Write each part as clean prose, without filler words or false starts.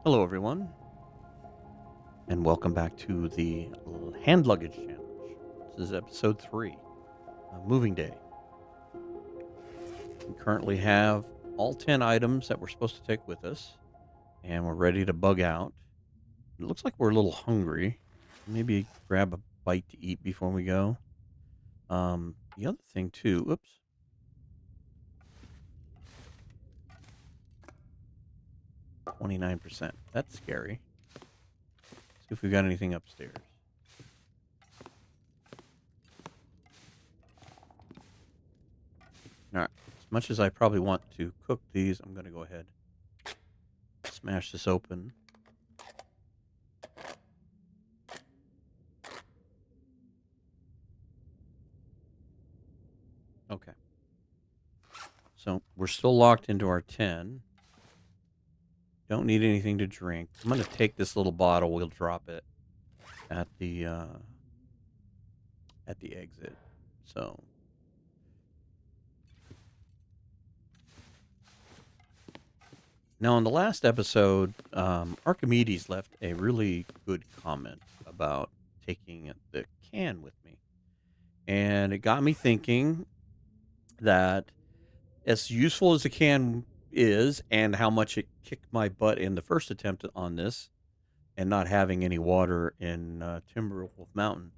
Hello, everyone, and welcome back to the Hand Luggage Challenge. This is episode 3, Moving Day. We currently have all 10 items that we're supposed to take with us, and we're ready to bug out. It looks like we're a little hungry. Maybe grab a bite to eat before we go. The other thing, too, oops, 29%. That's scary. See if we've got anything upstairs. All right. As much as I probably want to cook these, I'm going to go ahead smash this open. Okay. So we're still locked into our 10. Don't need anything to drink. I'm going to take this little bottle. We'll drop it at the exit. So now in the last episode, Archimedes left a really good comment about taking the can with me, and it got me thinking that as useful as the can is, and how much it kicked my butt in the first attempt on this, and not having any water in Timberwolf Mountain.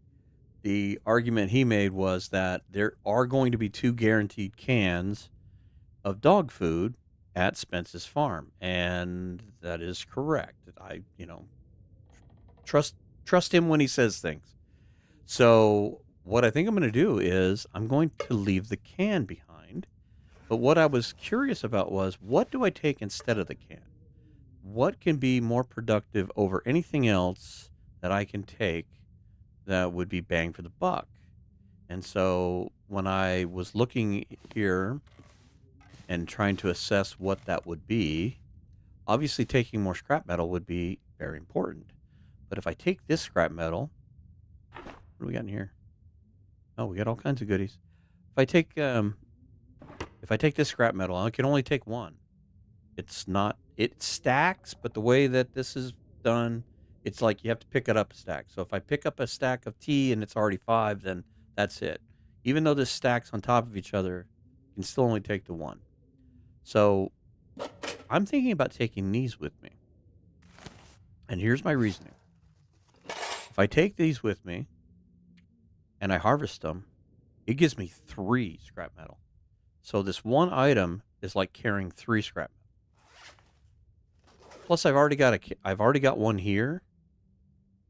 The argument he made was that there are going to be 2 guaranteed cans of dog food at Spence's farm, and that is correct. Trust trust him when he says things. So what I think I'm going to do is I'm going to leave the can behind. But what I was curious about was, what do I take instead of the can? What can be more productive over anything else that I can take that would be bang for the buck? And so when I was looking here and trying to assess what that would be, obviously taking more scrap metal would be very important. But if I take this scrap metal, what do we got in here? Oh, we got all kinds of goodies. If I take this scrap metal, I can only take one. It stacks, but the way that this is done, it's like you have to pick it up a stack. So if I pick up a stack of tea and it's already 5, then that's it. Even though this stacks on top of each other, you can still only take the one. So I'm thinking about taking these with me. And here's my reasoning. If I take these with me and I harvest them, it gives me 3 scrap metal. So this one item is like carrying 3 scrap metal. Plus, I've already got one here.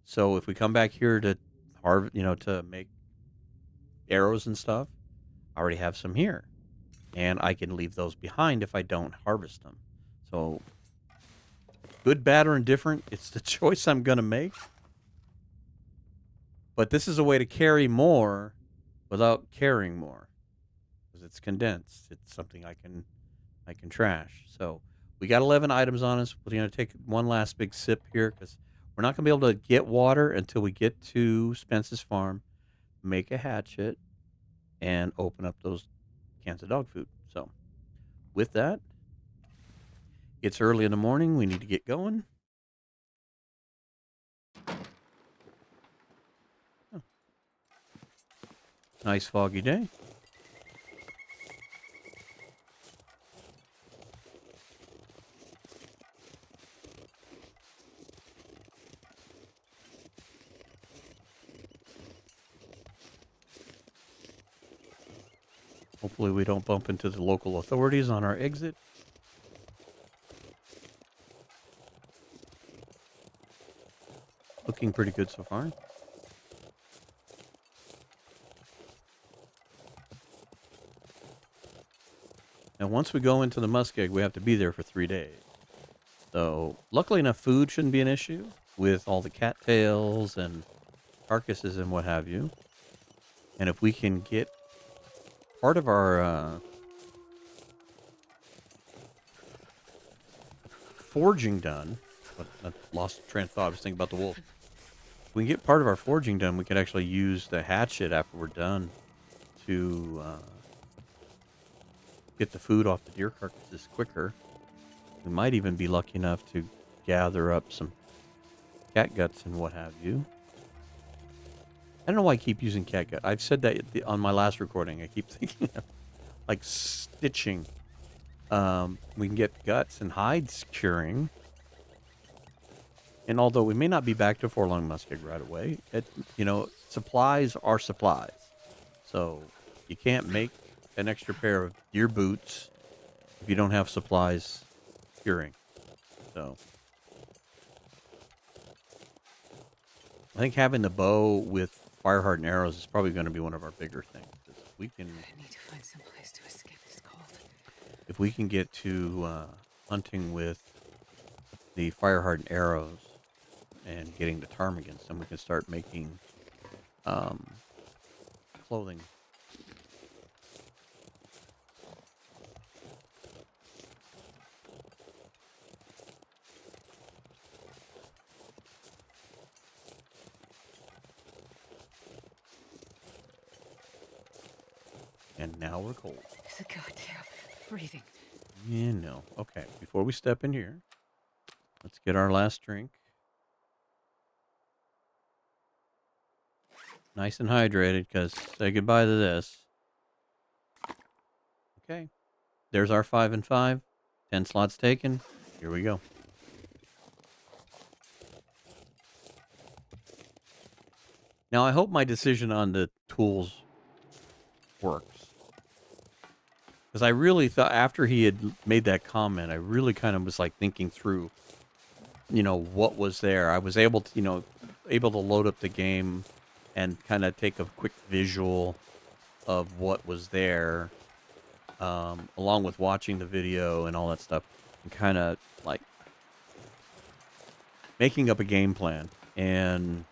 So if we come back here to to make arrows and stuff, I already have some here, and I can leave those behind if I don't harvest them. So good, bad, or indifferent, it's the choice I'm gonna make. But this is a way to carry more without carrying more, because it's condensed. It's something I can trash. So we got 11 items on us. We're going to take one last big sip here, because we're not going to be able to get water until we get to Spence's farm, make a hatchet, and open up those cans of dog food. So with that, it's early in the morning. We need to get going. Oh, nice foggy day. Hopefully we don't bump into the local authorities on our exit. Looking pretty good so far. Now, once we go into the muskeg, we have to be there for 3 days. So, luckily enough, food shouldn't be an issue with all the cattails and carcasses and what have you. And if we can get part of our forging done, but I lost train of thought. I was thinking about the wolf. If we can get part of our forging done, we could actually use the hatchet after we're done to get the food off the deer carcasses quicker. We might even be lucky enough to gather up some cat guts and what have you. I don't know why I keep using cat gut. I've said that on my last recording. I keep thinking of like stitching. We can get guts and hides curing. And although we may not be back to Forlong Muskeg right away, supplies are supplies. So you can't make an extra pair of deer boots if you don't have supplies curing. So I think having the bow with fire hardened arrows is probably going to be one of our bigger things. We can. I need to find some place to escape this cold. If we can get to hunting with the fire hardened arrows and getting the ptarmigans, then we can start making clothing. And now we're cold. It's a goddamn freezing. Yeah, no. Okay, before we step in here, let's get our last drink. Nice and hydrated, because say goodbye to this. Okay. There's our 5 and 5. 10 slots taken. Here we go. Now, I hope my decision on the tools works. Because I really thought, after he had made that comment, I really kind of was like thinking through, what was there. I was able to, load up the game and kind of take a quick visual of what was there, along with watching the video and all that stuff, and kind of like making up a game plan. And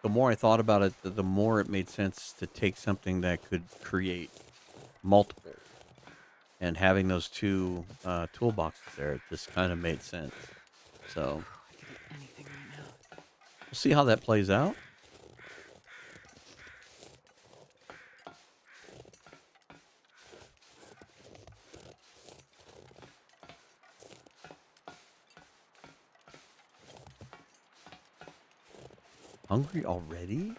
the more I thought about it, the more it made sense to take something that could create multiple. And having those two toolboxes there, it just kind of made sense. So Anything right now. we'll see how that plays out. Hungry already?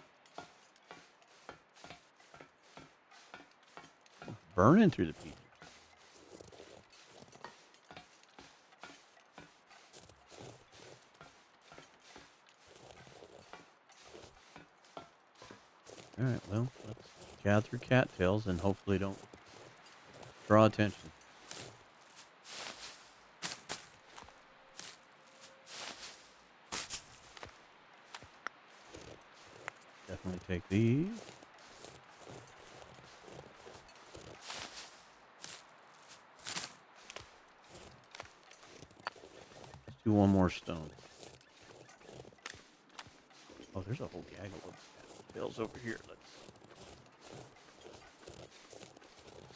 Burning through the pizza. All right, well, let's gather cattails and hopefully don't draw attention. Definitely take these. Let's do one more stone. Oh, there's a whole gaggle of cattails over here. Let's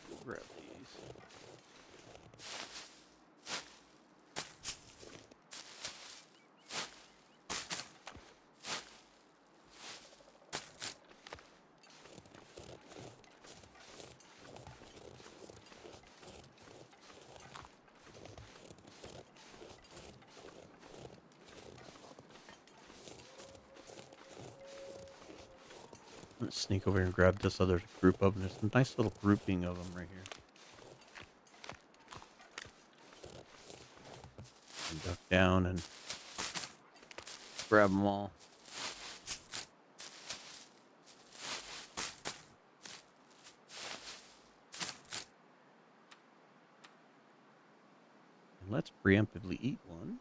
go grab these. Let's sneak over here and grab this other group of them. There's a nice little grouping of them right here. And duck down and grab them all. And let's preemptively eat one,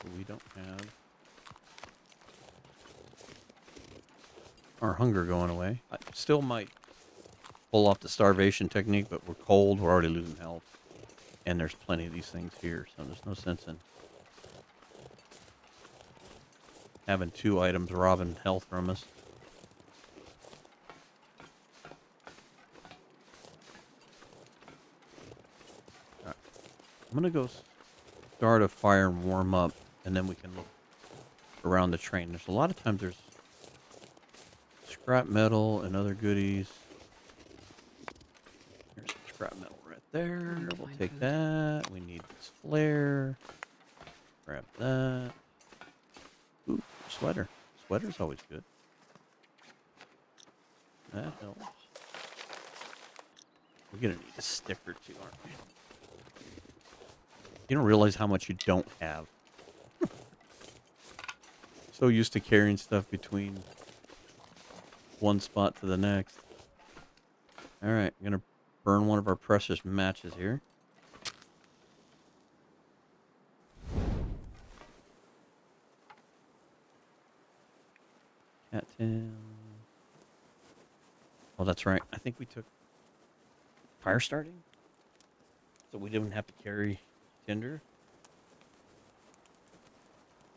so we don't have our hunger going away. I still might pull off the starvation technique, but we're cold, we're already losing health, and there's plenty of these things here, so there's no sense in having 2 items robbing health from us. All right. I'm gonna go start a fire and warm up, and then we can look around the train. There's a lot of times there's scrap metal and other goodies. Here's some scrap metal right there. Need to We'll find take food. that. We need this flare. Grab that. Ooh, sweater. Sweater's always good. That helps. We're gonna need a stick or two, aren't we? You don't realize how much you don't have. So used to carrying stuff between one spot to the next. All right, I'm gonna burn one of our precious matches here. Cattail. Oh, that's right. I think we took fire starting, so we didn't have to carry tinder,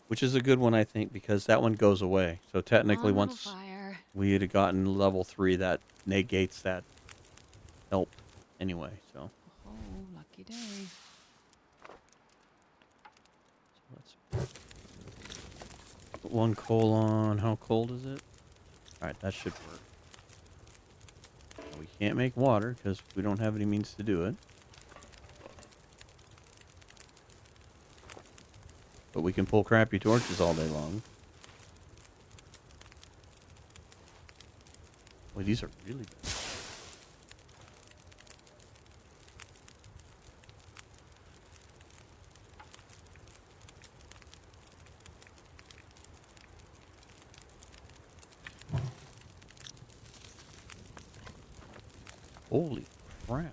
which is a good one, I think, because that one goes away. So Come technically, on, little once fire. we had gotten level 3, that negates that help anyway. So Oh, lucky day. let's put one coal on. How cold is it? All right, that should work. We can't make water because we don't have any means to do it. But we can pull crappy torches all day long. Boy, these are really bad. Holy crap.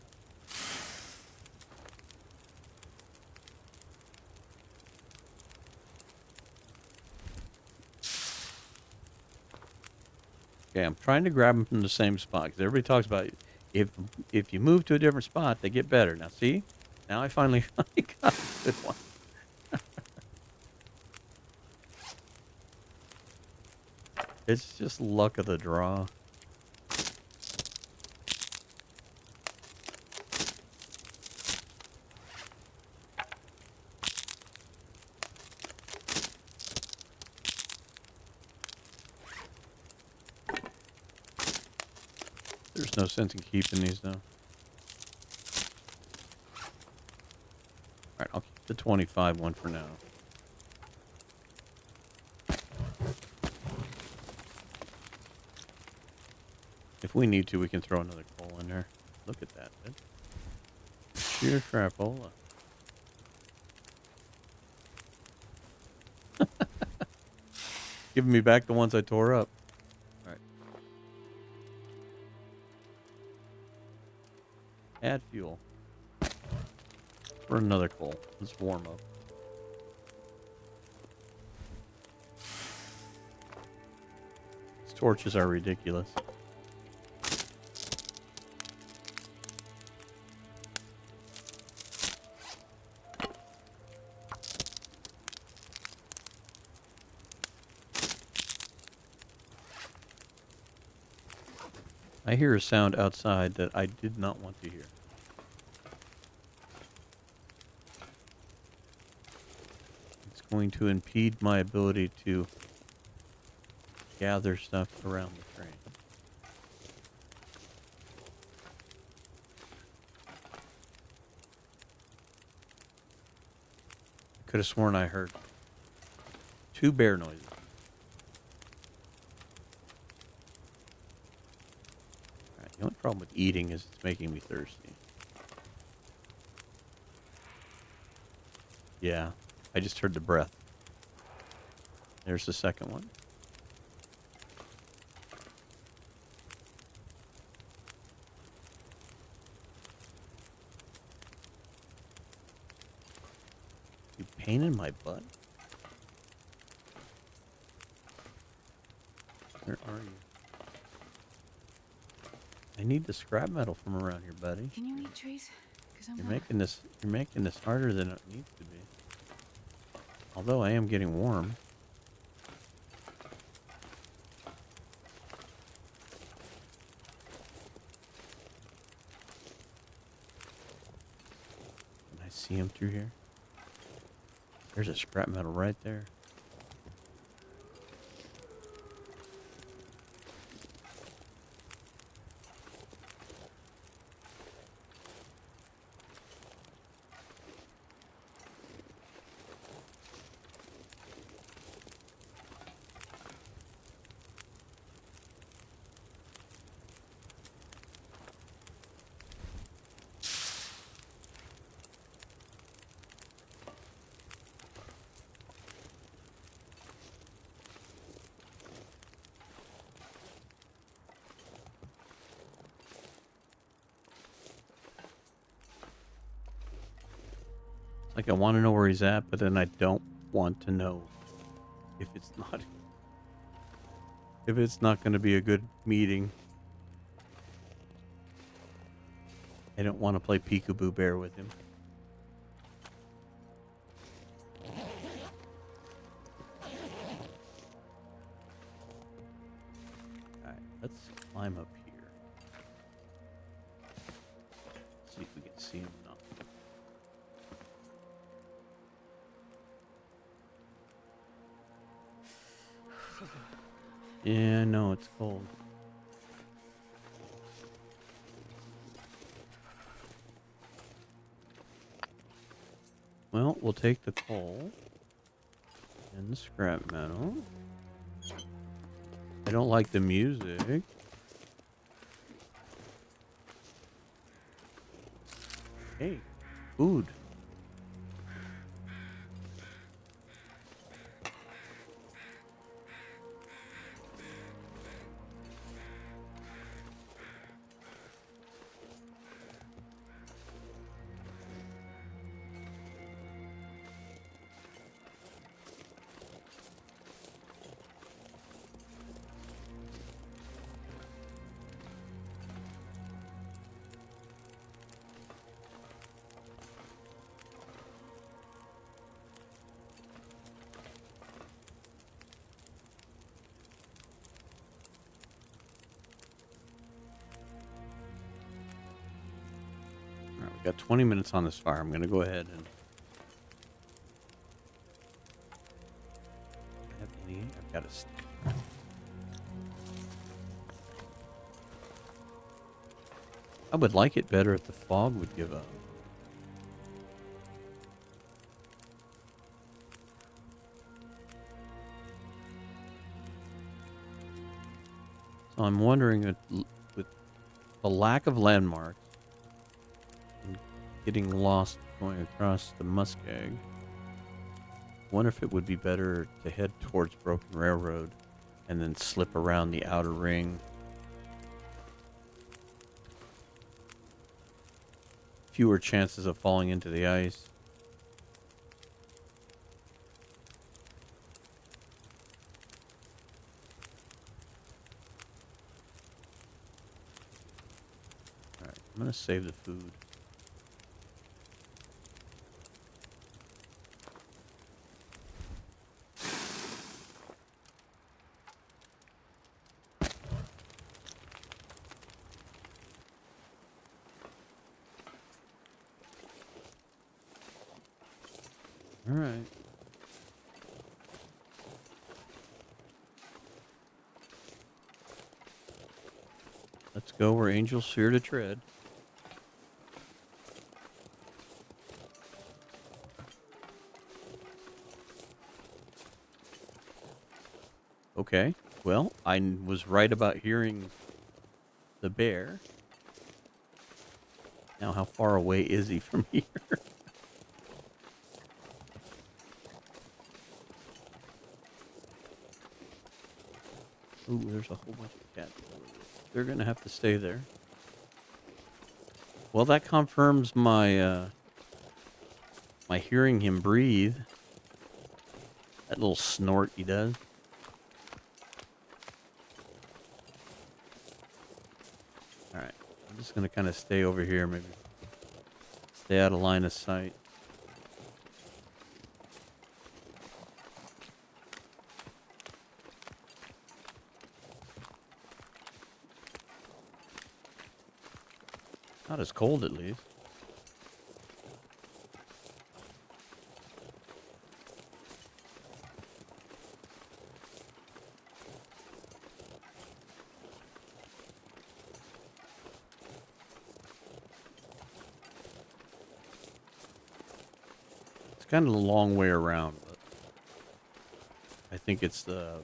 Okay, I'm trying to grab them from the same spot because everybody talks about if you move to a different spot, they get better. Now, see? Now I finally got a good one. It's just luck of the draw. There's no sense in keeping these, though. Alright, I'll keep the 25 one for now. If we need to, we can throw another coal in there. Look at that, dude. Sheer crapola. Giving me back the ones I tore up. Alright. Add fuel. For another coal. Let's warm up. These torches are ridiculous. I hear a sound outside that I did not want to hear. It's going to impede my ability to gather stuff around the train. I could have sworn I heard 2 bear noises. Alright, the only problem with eating is it's making me thirsty. Yeah, I just heard the breath. There's the second one. You pain in my butt? Where are you? I need the scrap metal from around here, buddy. Can you eat trees? Because I'm You're not. making this harder than it needs to be. Although I am getting warm. Can I see him through here? There's a scrap metal right there. Like I want to know where he's at, but then I don't want to know if it's not if it's not going to be a good meeting. I don't want to play Peekaboo Bear with him. Alright, let's climb up here. See if we can see him or not. Yeah, no, it's cold. Well, we'll take the coal and the scrap metal. I don't like the music. Hey, food. All right, we got 20 minutes on this fire. I'm going to go ahead and have any. I've got a. I would like it better if the fog would give up. So I'm wondering, with a lack of landmarks and getting lost going across the Muskeg, I wonder if it would be better to head towards Broken Railroad and then slip around the outer ring. Fewer chances of falling into the ice. Alright, I'm going to save the food. Alright. Let's go where angels fear to tread. Okay. Well, I was right about hearing the bear. Now, how far away is he from here? Ooh, there's a whole bunch of cats. They're going to have to stay there. Well, that confirms my my hearing him breathe. That little snort he does. Alright. I'm just going to kind of stay over here, maybe. Stay out of line of sight. Not as cold, at least. It's kind of a long way around, but I think it's the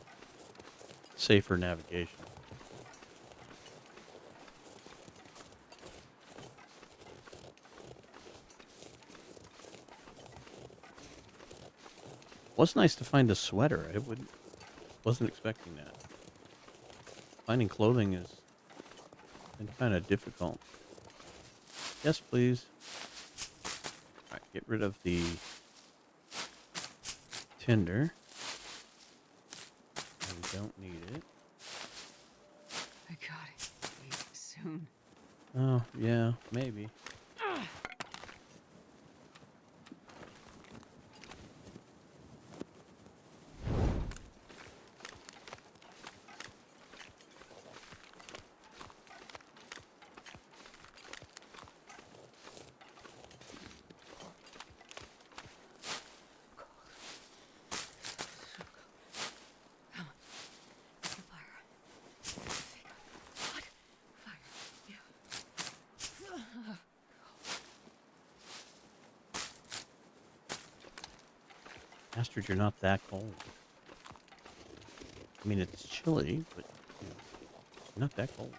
safer navigation. Was nice to find a sweater. Wasn't expecting that. Finding clothing has been kind of difficult. Yes, please. All right, get rid of the tinder. I don't need it. I gotta eat soon. Oh, yeah, maybe. Come on. Make a fire. Hot fire. Yeah. Bastard, you're not that cold. I mean, it's chilly, but you know, you're not that cold.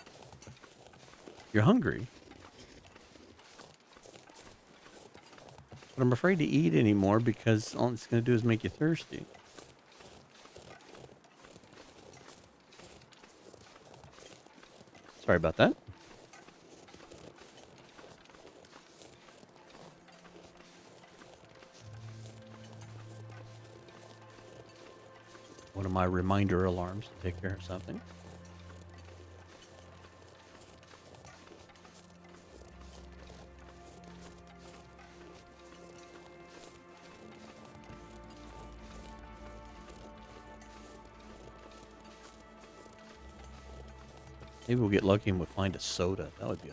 You're hungry, but I'm afraid to eat anymore because all it's going to do is make you thirsty. Sorry about that. One of my reminder alarms to take care of something. Maybe we'll get lucky and we'll find a soda. That would be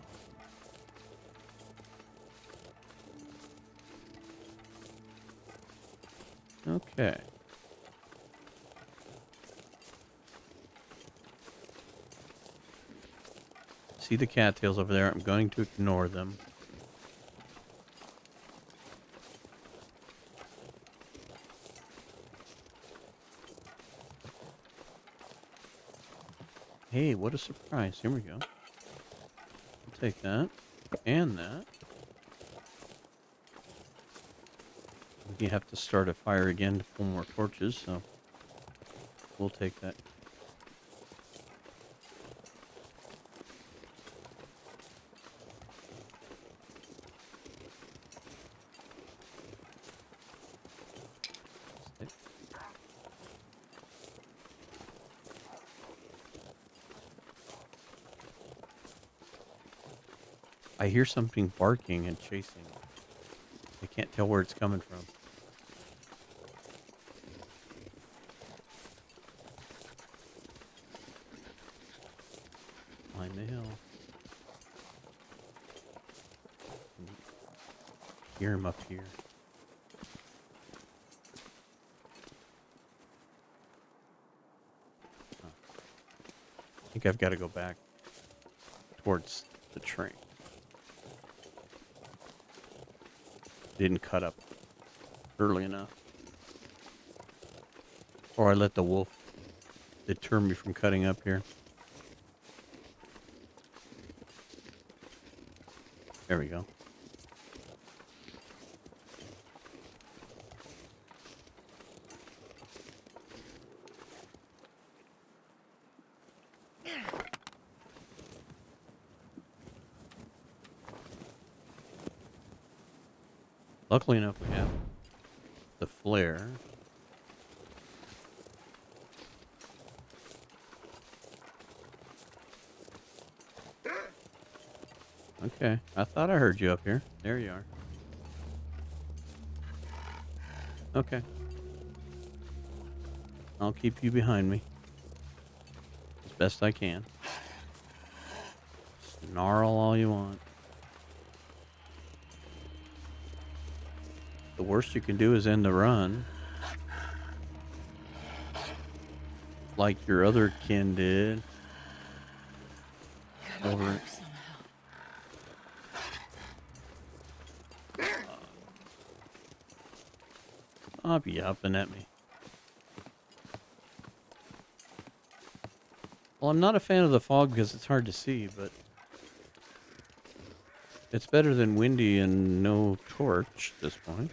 awesome. Okay. See the cattails over there. I'm going to ignore them. Hey, what a surprise. Here we go. I'll take that. And that. You have to start a fire again to pull more torches, so we'll take that. I hear something barking and chasing. I can't tell where it's coming from. Climb the hill. Hear him up here. Huh. I think I've got to go back towards the train. Didn't cut up early enough. Or I let the wolf deter me from cutting up here. There we go. Luckily enough, we have the flare. Okay, I thought I heard you up here. There you are. Okay. I'll keep you behind me as best I can. Snarl all you want. The worst you can do is end the run. Like your other kin did. Gotta Over. work somehow. Stop yapping at me. Well, I'm not a fan of the fog because it's hard to see, but it's better than windy and no torch at this point.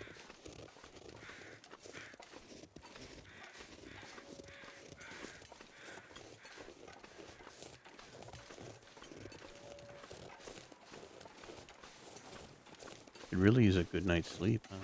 Could really use a good night's sleep, huh?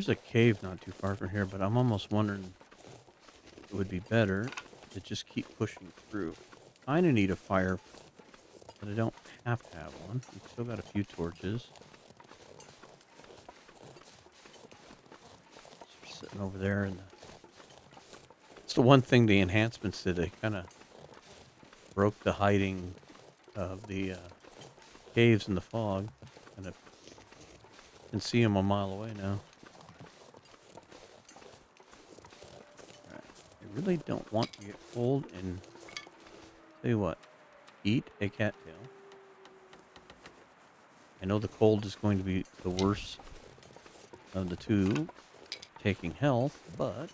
There's a cave not too far from here, but I'm almost wondering it would be better to just keep pushing through. Kind of need a fire, but I don't have to have one. We've still got a few torches. Sitting over there, and it's the one thing the enhancements did. They kind of broke the hiding of the caves in the fog, and I can see them a mile away now. Alright. I really don't want to get cold, and tell you what, eat a cattail. I know the cold is going to be the worst of the two, taking health, but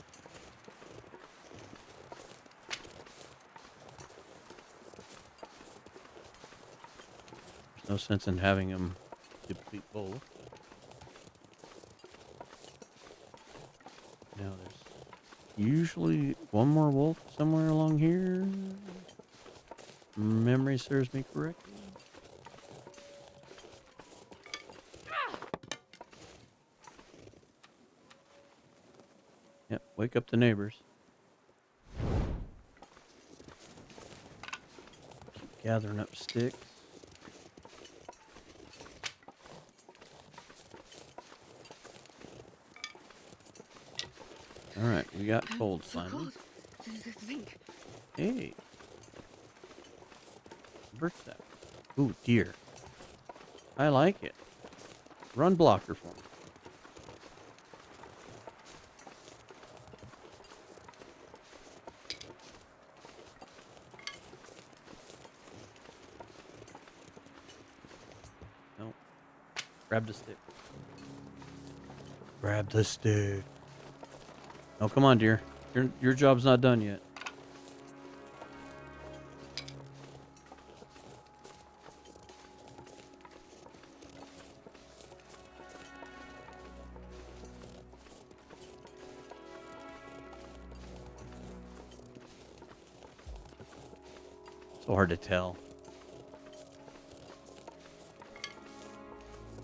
there's no sense in having them deplete both. Now there's usually one more wolf somewhere along here. Memory serves me correctly. Yep, wake up the neighbors. Keep gathering up sticks. Alright, we got cold So finally. cold. Think. Hey. Birch sap. Ooh, deer. I like it. Run blocker for me. Nope. Grab the stick. Grab the stick. Oh, come on, dear. Your job's not done yet. So hard to tell.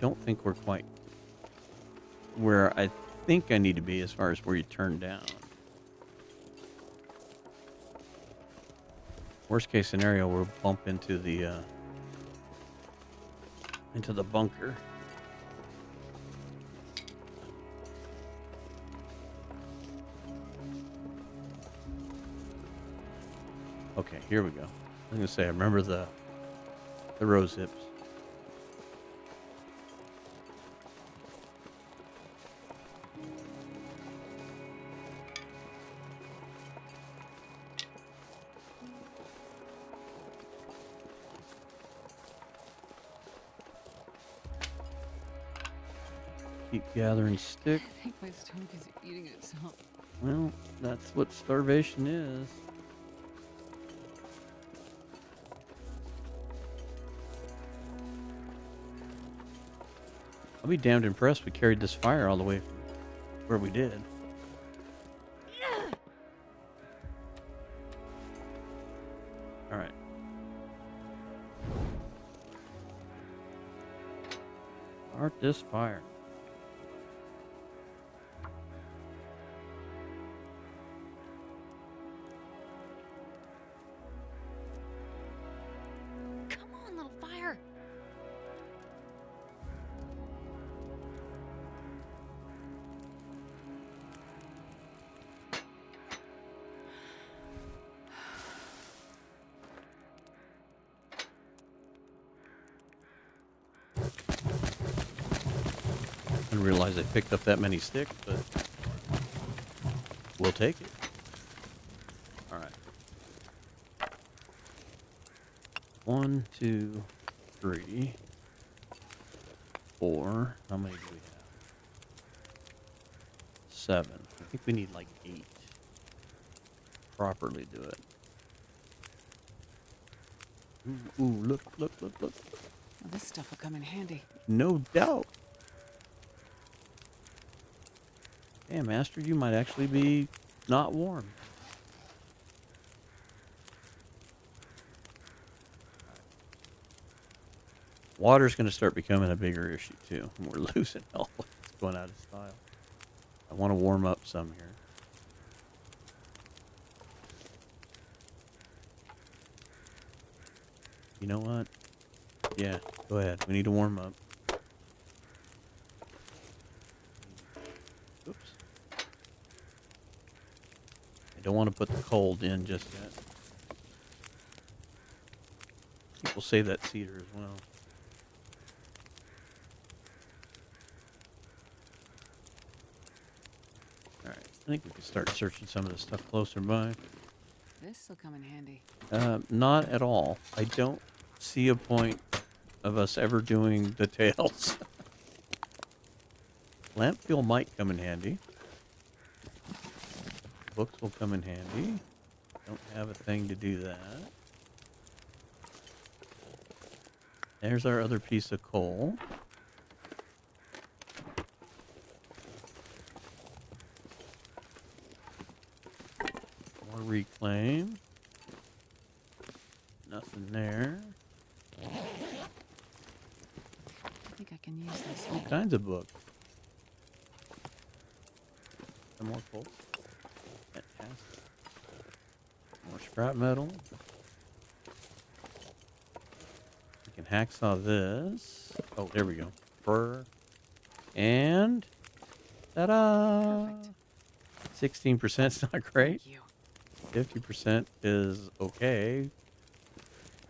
Don't think we're quite where I think I need to be as far as where you turn down. Worst case scenario, we'll bump into the bunker. Okay, here we go. I was gonna say I remember the rose hips. Keep gathering sticks. I think my stomach is eating itself. Well, that's what starvation is. I'll be damned impressed we carried this fire all the way from where we did. All right. Start this fire. Come on, little fire. I didn't realize I picked up that many sticks, but we'll take it. All right. 1, 2, 3, 4. How many do we have? 7. I think we need like 8 to properly do it. Ooh, look. Well, this stuff will come in handy. No doubt. Damn, Master, you might actually be not warm. Water's going to start becoming a bigger issue, too. We're losing health. It's going out of style. I want to warm up some here. You know what? Yeah, go ahead. We need to warm up. Oops. I don't want to put the cold in just yet. We'll save that cedar as well. Alright, I think we can start searching some of the stuff closer by. This'll come in handy. Not at all. I don't see a point of us ever doing the tails. Lamp fuel might come in handy. Books will come in handy. Don't have a thing to do that. There's our other piece of coal. More reclaim. Nothing there. I think I can use this. All kinds of books. Some more coal. Fantastic. More scrap metal. We can hacksaw this. Oh, there we go. Fur. And ta-da! Perfect. 16% is not great. Thank you. 50% is okay.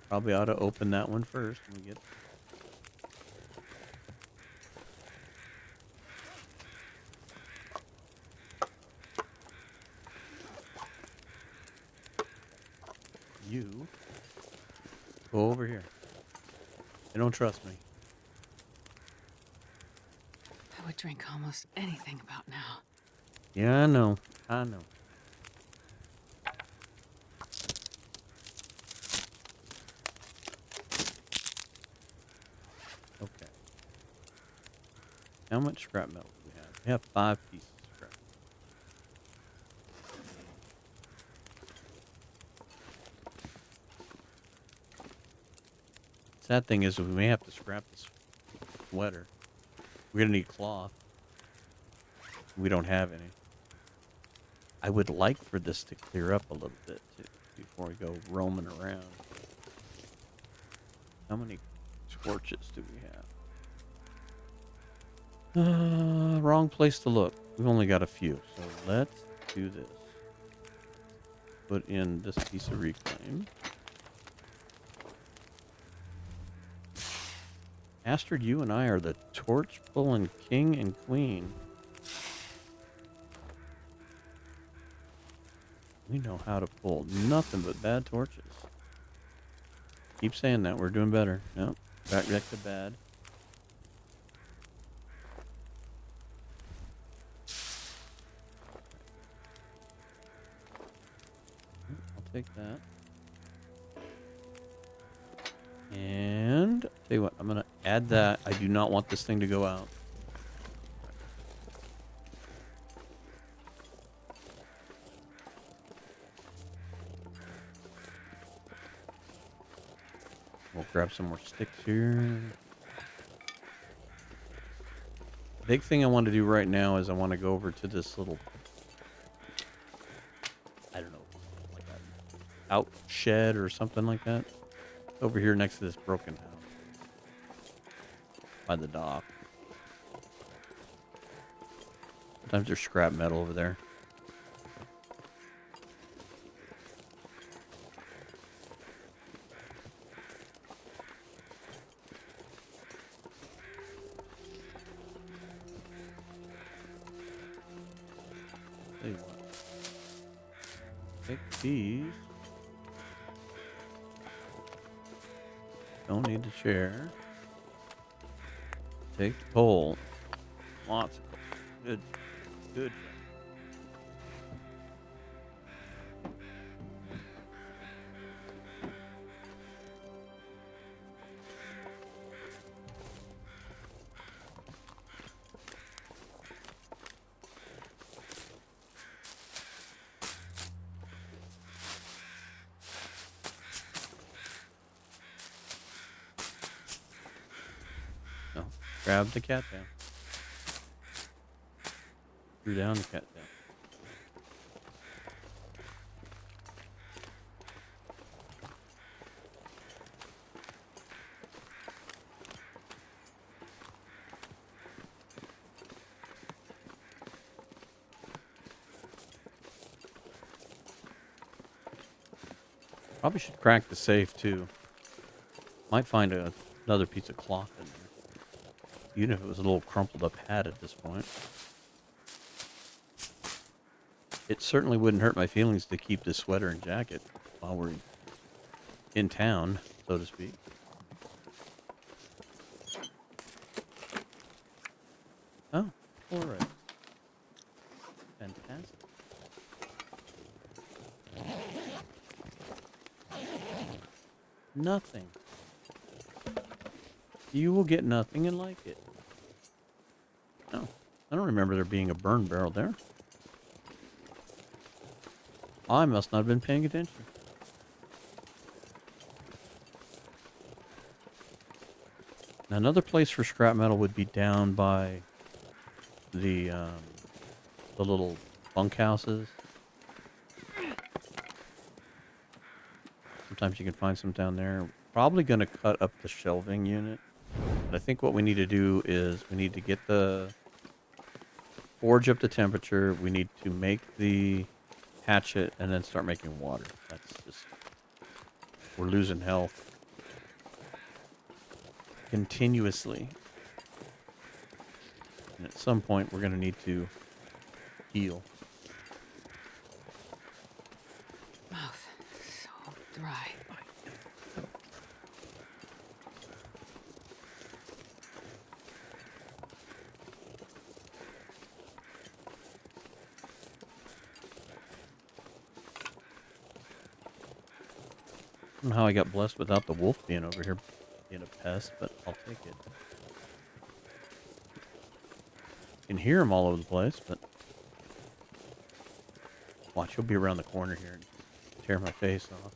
Probably ought to open that one first when we get. You go over here. They don't trust me. I would drink almost anything about now. Yeah, I know. I know. Okay. How much scrap metal do we have? We have 5 pieces of scrap. Sad thing is, we may have to scrap this sweater. We're gonna need cloth. We don't have any. I would like for this to clear up a little bit too before we go roaming around. How many torches do we have? Wrong place to look. We've only got a few, so let's do this. Put in this piece of reclaim. Astrid, you and I are the torch pulling king and queen. We know how to pull nothing but bad torches. Keep saying that. We're doing better. Nope. Back to bad. I'll take that. And tell you what, I'm gonna add that. I do not want this thing to go out. We'll grab some more sticks here. Big thing I want to do right now is I want to go over to this little, I don't know, like an out shed or something like that. Over here next to this broken house. By the dock. Sometimes there's scrap metal over there. Tell you what. Take these. Don't need the chair. Take the coal. Lots of coal. Good. Good. No. Grab the cat down. Screw down the cat down. Probably should crack the safe too. Might find another piece of cloth in there. Even if it was a little crumpled up hat at this point. It certainly wouldn't hurt my feelings to keep this sweater and jacket while we're in town, so to speak. Oh, all right. Fantastic. Nothing. You will get nothing and like it. No, I don't remember there being a burn barrel there. I must not have been paying attention. Now, another place for scrap metal would be down by the little bunkhouses. Sometimes you can find some down there. Probably going to cut up the shelving unit. But I think what we need to do is we need to get the forge up to temperature. We need to make the hatchet and then start making water. That's just... We're losing health continuously. And at some point, we're going to need to heal. Mouth so dry. I don't know how I got blessed without the wolf being over here being a pest, but I'll take it. You can hear him all over the place, but... Watch, he'll be around the corner here and tear my face off.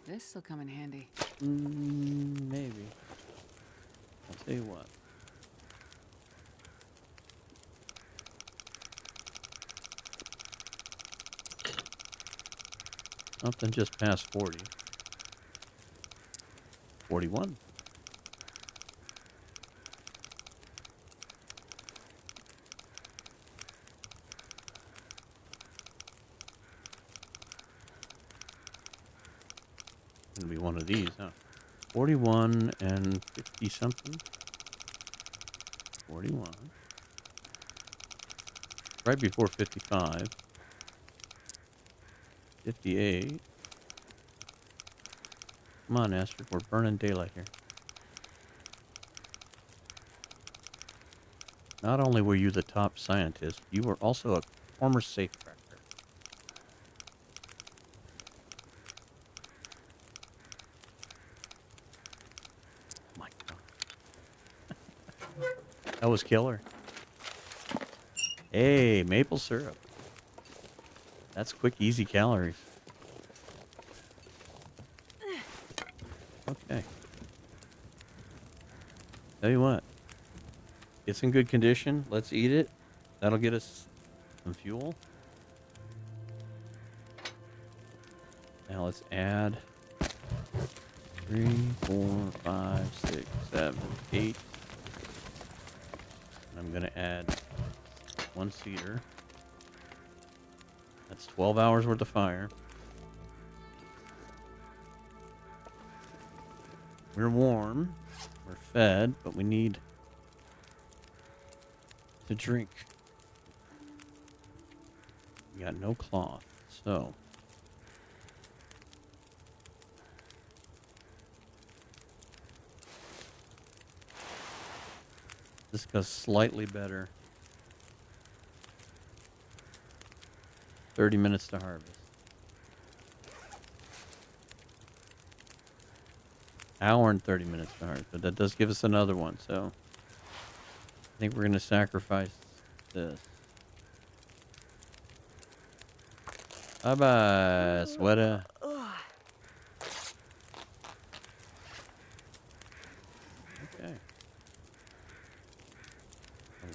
This'll come in handy. Maybe. I'll tell you what. Something just past 40. 41. Gonna be one of these, huh? 41 and 50 something. 41. Right before 55. 58. Come on, Esther. We're burning daylight here. Not only were you the top scientist, you were also a former safecracker. Oh my God. That was killer. Hey, maple syrup. That's quick, easy calories. Okay. Tell you what. It's in good condition. Let's eat it. That'll get us some fuel. Now let's add 3, 4, 5, 6, 7, 8. And I'm going to add 1 cedar. That's 12 hours worth of fire. We're warm. We're fed, but we need to drink. We got no cloth, so this goes slightly better. 30 minutes to harvest. Hour and 30 minutes to harvest, but that does give us another one, so I think we're going to sacrifice this. Bye-bye, sweater.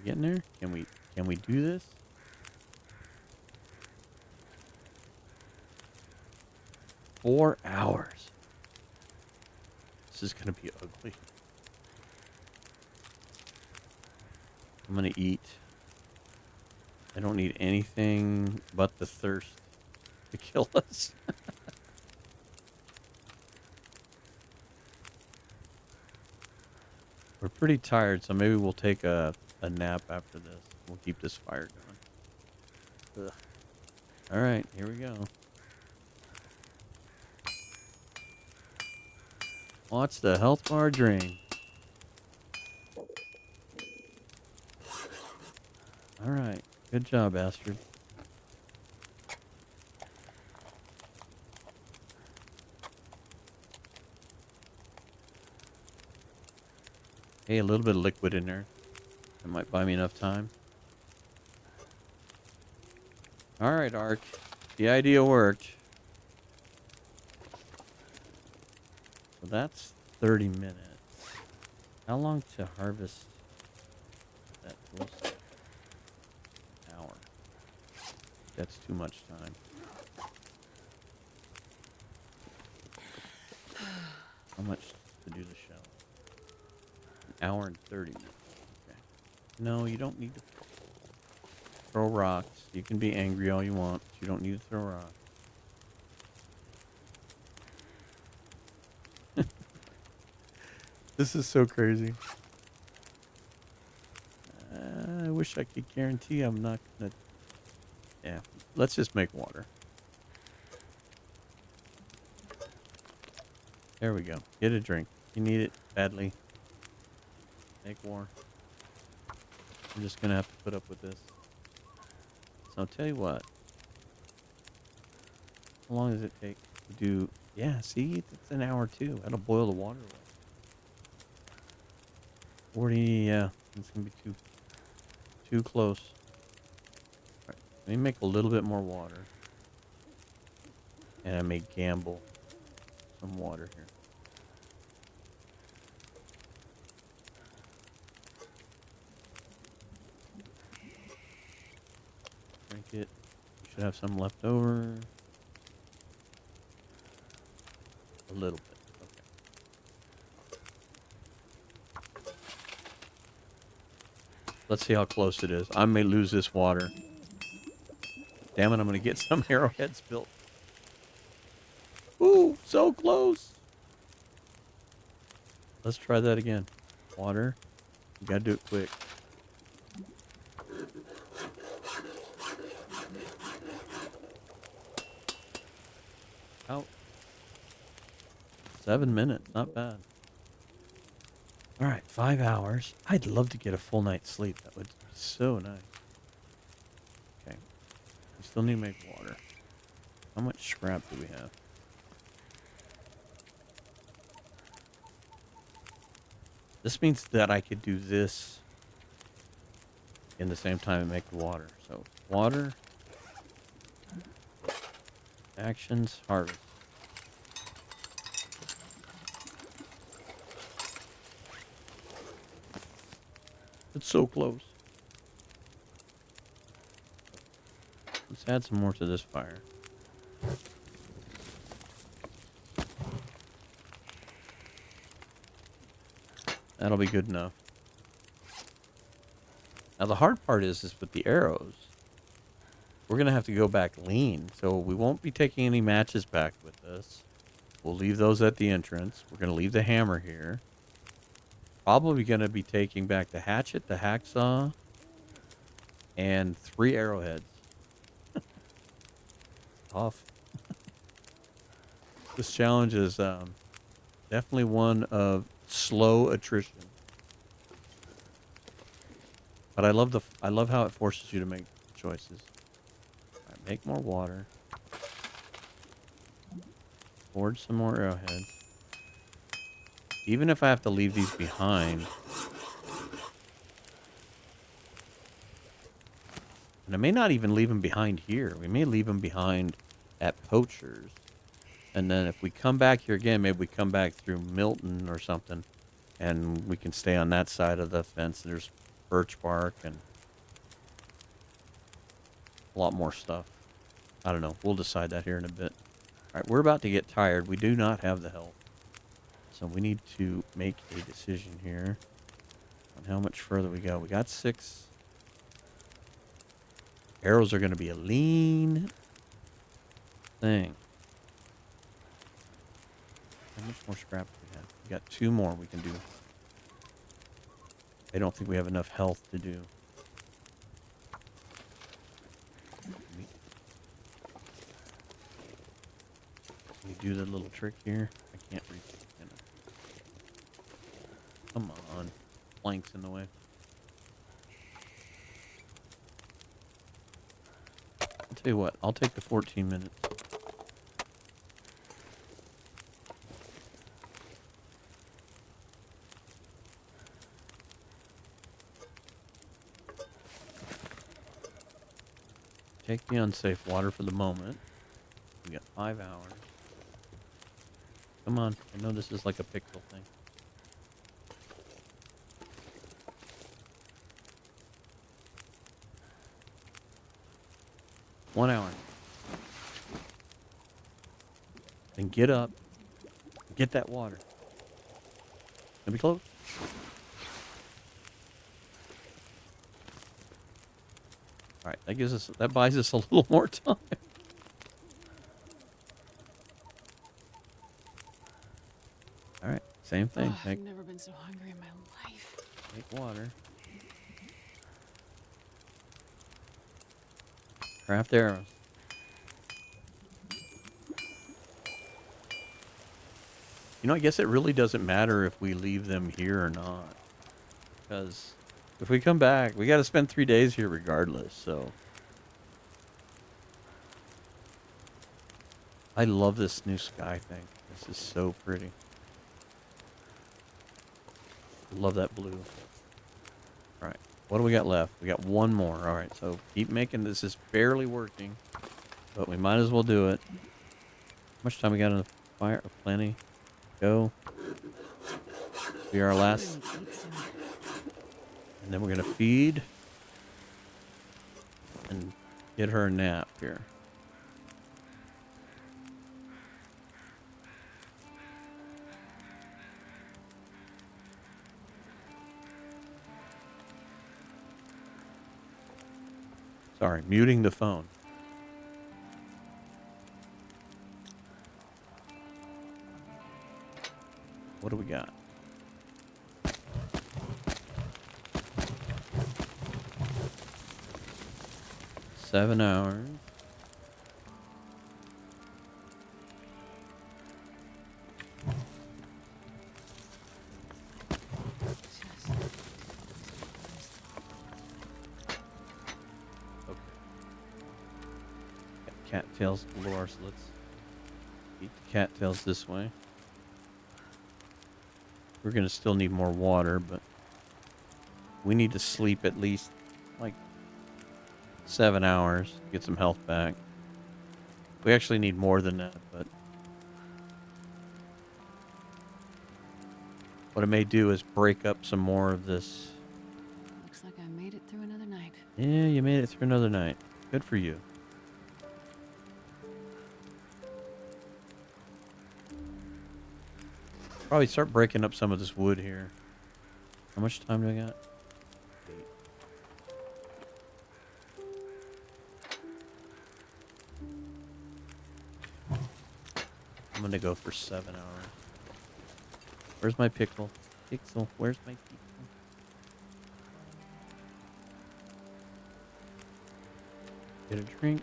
getting there? Can we do this? Four hours. This is gonna be ugly. I'm gonna eat. I don't need anything but the thirst to kill us. We're pretty tired, so maybe we'll take a nap after this. We'll keep this fire going. Ugh. All right, here we go. Watch the health bar drain. All right, good job, Astrid. Hey, a little bit of liquid in there. That might buy me enough time. All right, Ark. The idea worked. So that's 30 minutes. How long to harvest that tool set? An hour. That's too much time. How much to do the shell? An hour and 30 minutes. Okay. No, you don't need to throw rocks. You can be angry all you want, but you don't need to throw rocks. This is so crazy. I wish I could guarantee I'm not gonna... Yeah, let's just make water. There we go. Get a drink. You need it badly. Make more. I'm just gonna have to put up with this. So I'll tell you what. How long does it take to do... Yeah, see? It's an hour too. That'll boil the water away. 40, yeah. It's gonna be too close. All right, let me make a little bit more water. And I may gamble some water here. Drink it. You should have some left over. A little bit. Okay. Let's see how close it is. I may lose this water. Damn it, I'm going to get some arrowheads built. Ooh, so close. Let's try that again. Water. You got to do it quick. Out. 7 minutes. Not bad. All right, 5 hours. I'd love to get a full night's sleep. That would be so nice. Okay. We still need to make water. How much scrap do we have? This means that I could do this in the same time and make the water. So, water, actions, harvest. It's so close. Let's add some more to this fire. That'll be good enough. Now the hard part is with the arrows. We're gonna have to go back lean, so we won't be taking any matches back with us. We'll leave those at the entrance. We're gonna leave the hammer here. Probably gonna be taking back the hatchet, the hacksaw, and 3 arrowheads. Tough. This challenge is definitely one of slow attrition. But I love how it forces you to make choices. All right, make more water. Forge some more arrowheads. Even if I have to leave these behind. And I may not even leave them behind here. We may leave them behind at Poacher's. And then if we come back here again, maybe we come back through Milton or something. And we can stay on that side of the fence. There's birch bark and a lot more stuff. I don't know. We'll decide that here in a bit. All right, we're about to get tired. We do not have the health. So we need to make a decision here on how much further we go. We got 6. Arrows are going to be a lean thing. How much more scrap do we have? We got 2 more we can do. I don't think we have enough health to do. Can we do the little trick here? I can't reach it. Can I? Come on. Planks in the way. I'll tell you what. I'll take the 14 minutes. Take the unsafe water for the moment. We got 5 hours. Come on. I know this is like a pixel thing. One hour. Then get up. Get that water. Can we close? All right, that buys us a little more time. All right, same thing. Oh, I've never been so hungry in my life. Take water. Craft arrows. You know, I guess it really doesn't matter if we leave them here or not. Because if we come back, we got to spend 3 days here regardless, so. I love this new sky thing. This is so pretty. Love that blue. All right, what do we got left? We got 1 more. All right, so keep making this. Is barely working, but we might as well do it. How much time we got on the fire? Oh, plenty. Go. Be our last. And then we're going to feed and get her a nap here. Sorry, muting the phone. What do we got? Seven hours. Okay. Got cattails galore, so let's eat the cattails this way. We're going to still need more water, but we need to sleep at least like 7 hours to get some health back. We actually need more than that, but what I may do is break up some more of this. Looks like I made it through another night. Yeah, you made it through another night. Good for you. Probably start breaking up some of this wood here. How much time do I got? 8. I'm gonna go for 7 hours. Where's my pickle? Pixel, where's my pickle? Get a drink.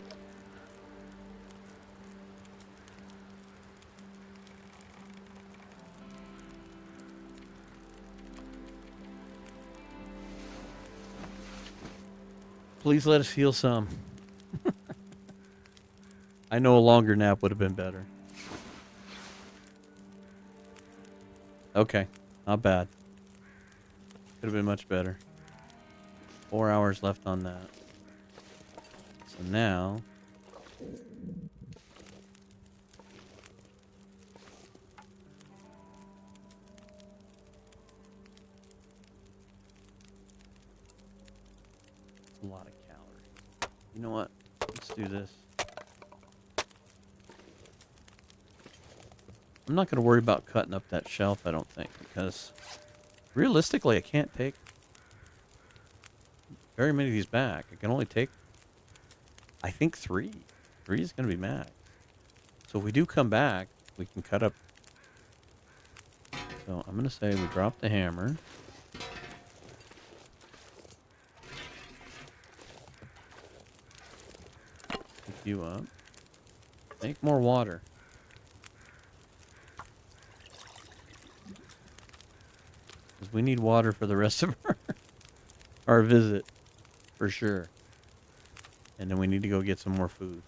Please let us heal some. I know a longer nap would have been better. Okay, not bad. Could have been much better. 4 hours left on that. So now... lot of calories. You know what? Let's do this. I'm not going to worry about cutting up that shelf, I don't think, because realistically, I can't take very many of these back. I can only take, I think, 3. 3 is going to be max. So if we do come back, we can cut up. So I'm going to say we drop the hammer. Pick you up. Make more water. Because we need water for the rest of our visit, for sure. And then we need to go get some more food.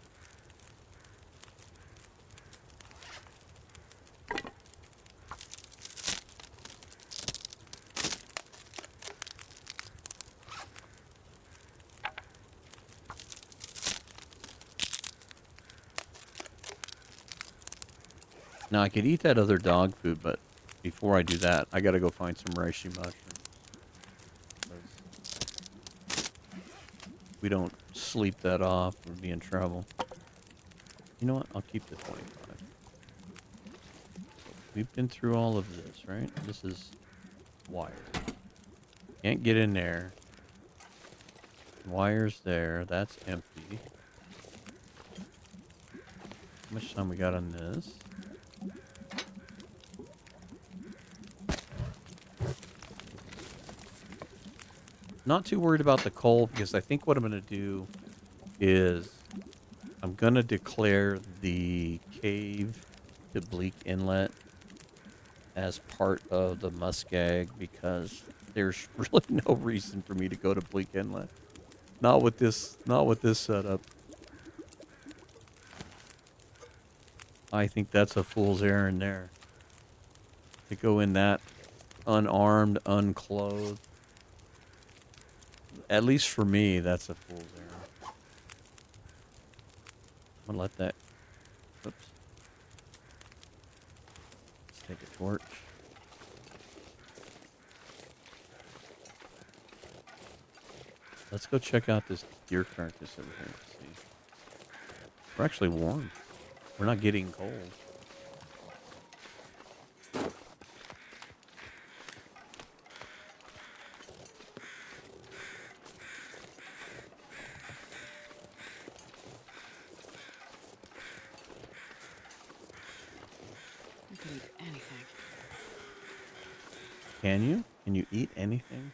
Now, I could eat that other dog food, but before I do that, I gotta go find some reishi mushrooms. If we don't sleep that off, we'll be in trouble. You know what? I'll keep the 25. We've been through all of this, right? This is wire. Can't get in there. Wire's there. That's empty. How much time we got on this? Not too worried about the coal, because I think what I'm going to do is I'm going to declare the cave to Bleak Inlet as part of the muskeg, because there's really no reason for me to go to Bleak Inlet. Not with this setup. I think that's a fool's errand there. To go in that unarmed, unclothed. At least for me, that's a fool's errand. I'm gonna let that. Oops. Let's take a torch. Let's go check out this deer carcass over here. Let's see. We're actually warm. We're not getting cold. I could eat anything. Can you? Can you eat anything?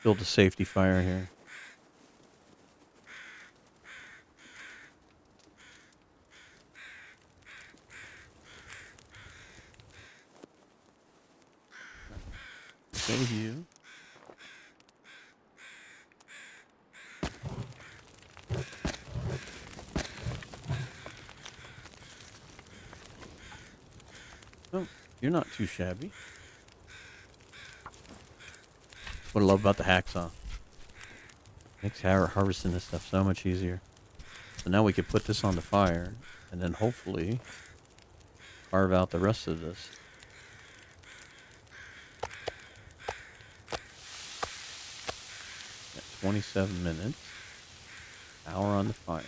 Build a safety fire here. Save you. Oh, you're not too shabby. What I love about the hacksaw. Makes harvesting this stuff so much easier. So now we could put this on the fire, and then hopefully carve out the rest of this. At 27 minutes. Hour on the fire.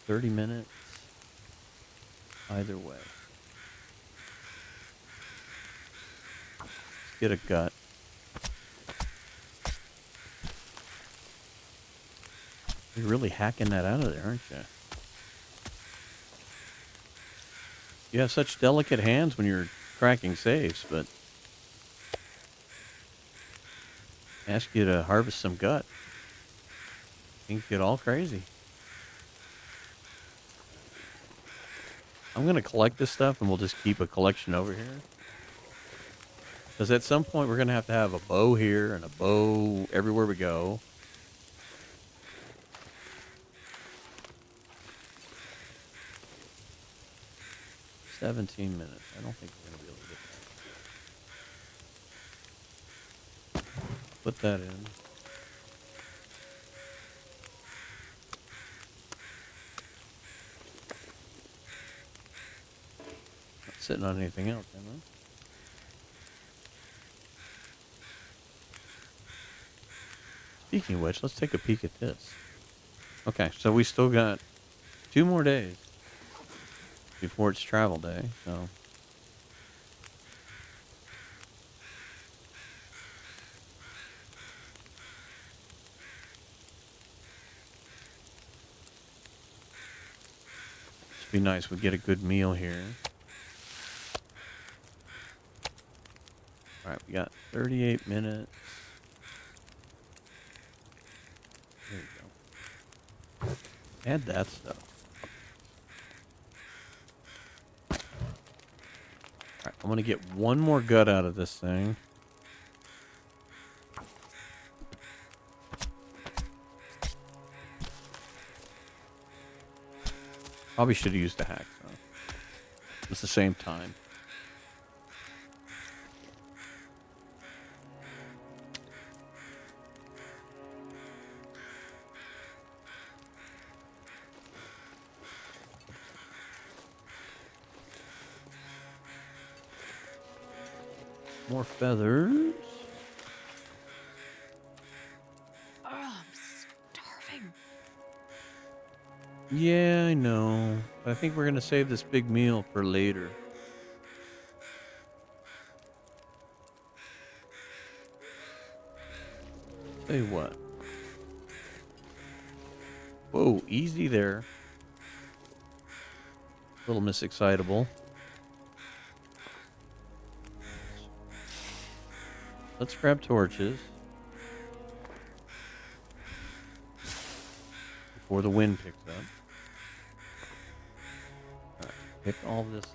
30 minutes. Either way. Let's get a gut. You're really hacking that out of there, aren't you? You have such delicate hands when you're cracking safes, but ask you to harvest some gut. Things get all crazy. I'm going to collect this stuff, and we'll just keep a collection over here. Because at some point, we're going to have a bow here and a bow everywhere we go. $17 minutes. I don't think we're going to be able to get that. Put that in. sitting on anything else, am I? Speaking of which, let's take a peek at this. Okay, so we still got 2 more days before it's travel day, so it'd be nice we get a good meal here. All right, we got 38 minutes. There you go. Add that stuff. All right, I'm gonna get one more gut out of this thing. Probably should have used a hacksaw. It's the same time. More feathers. Oh, I'm starving. Yeah, I know. But I think we're gonna save this big meal for later. Tell you what. Whoa, easy there. A little misexcitable. Let's grab torches before the wind picks up. All right, pick all this up.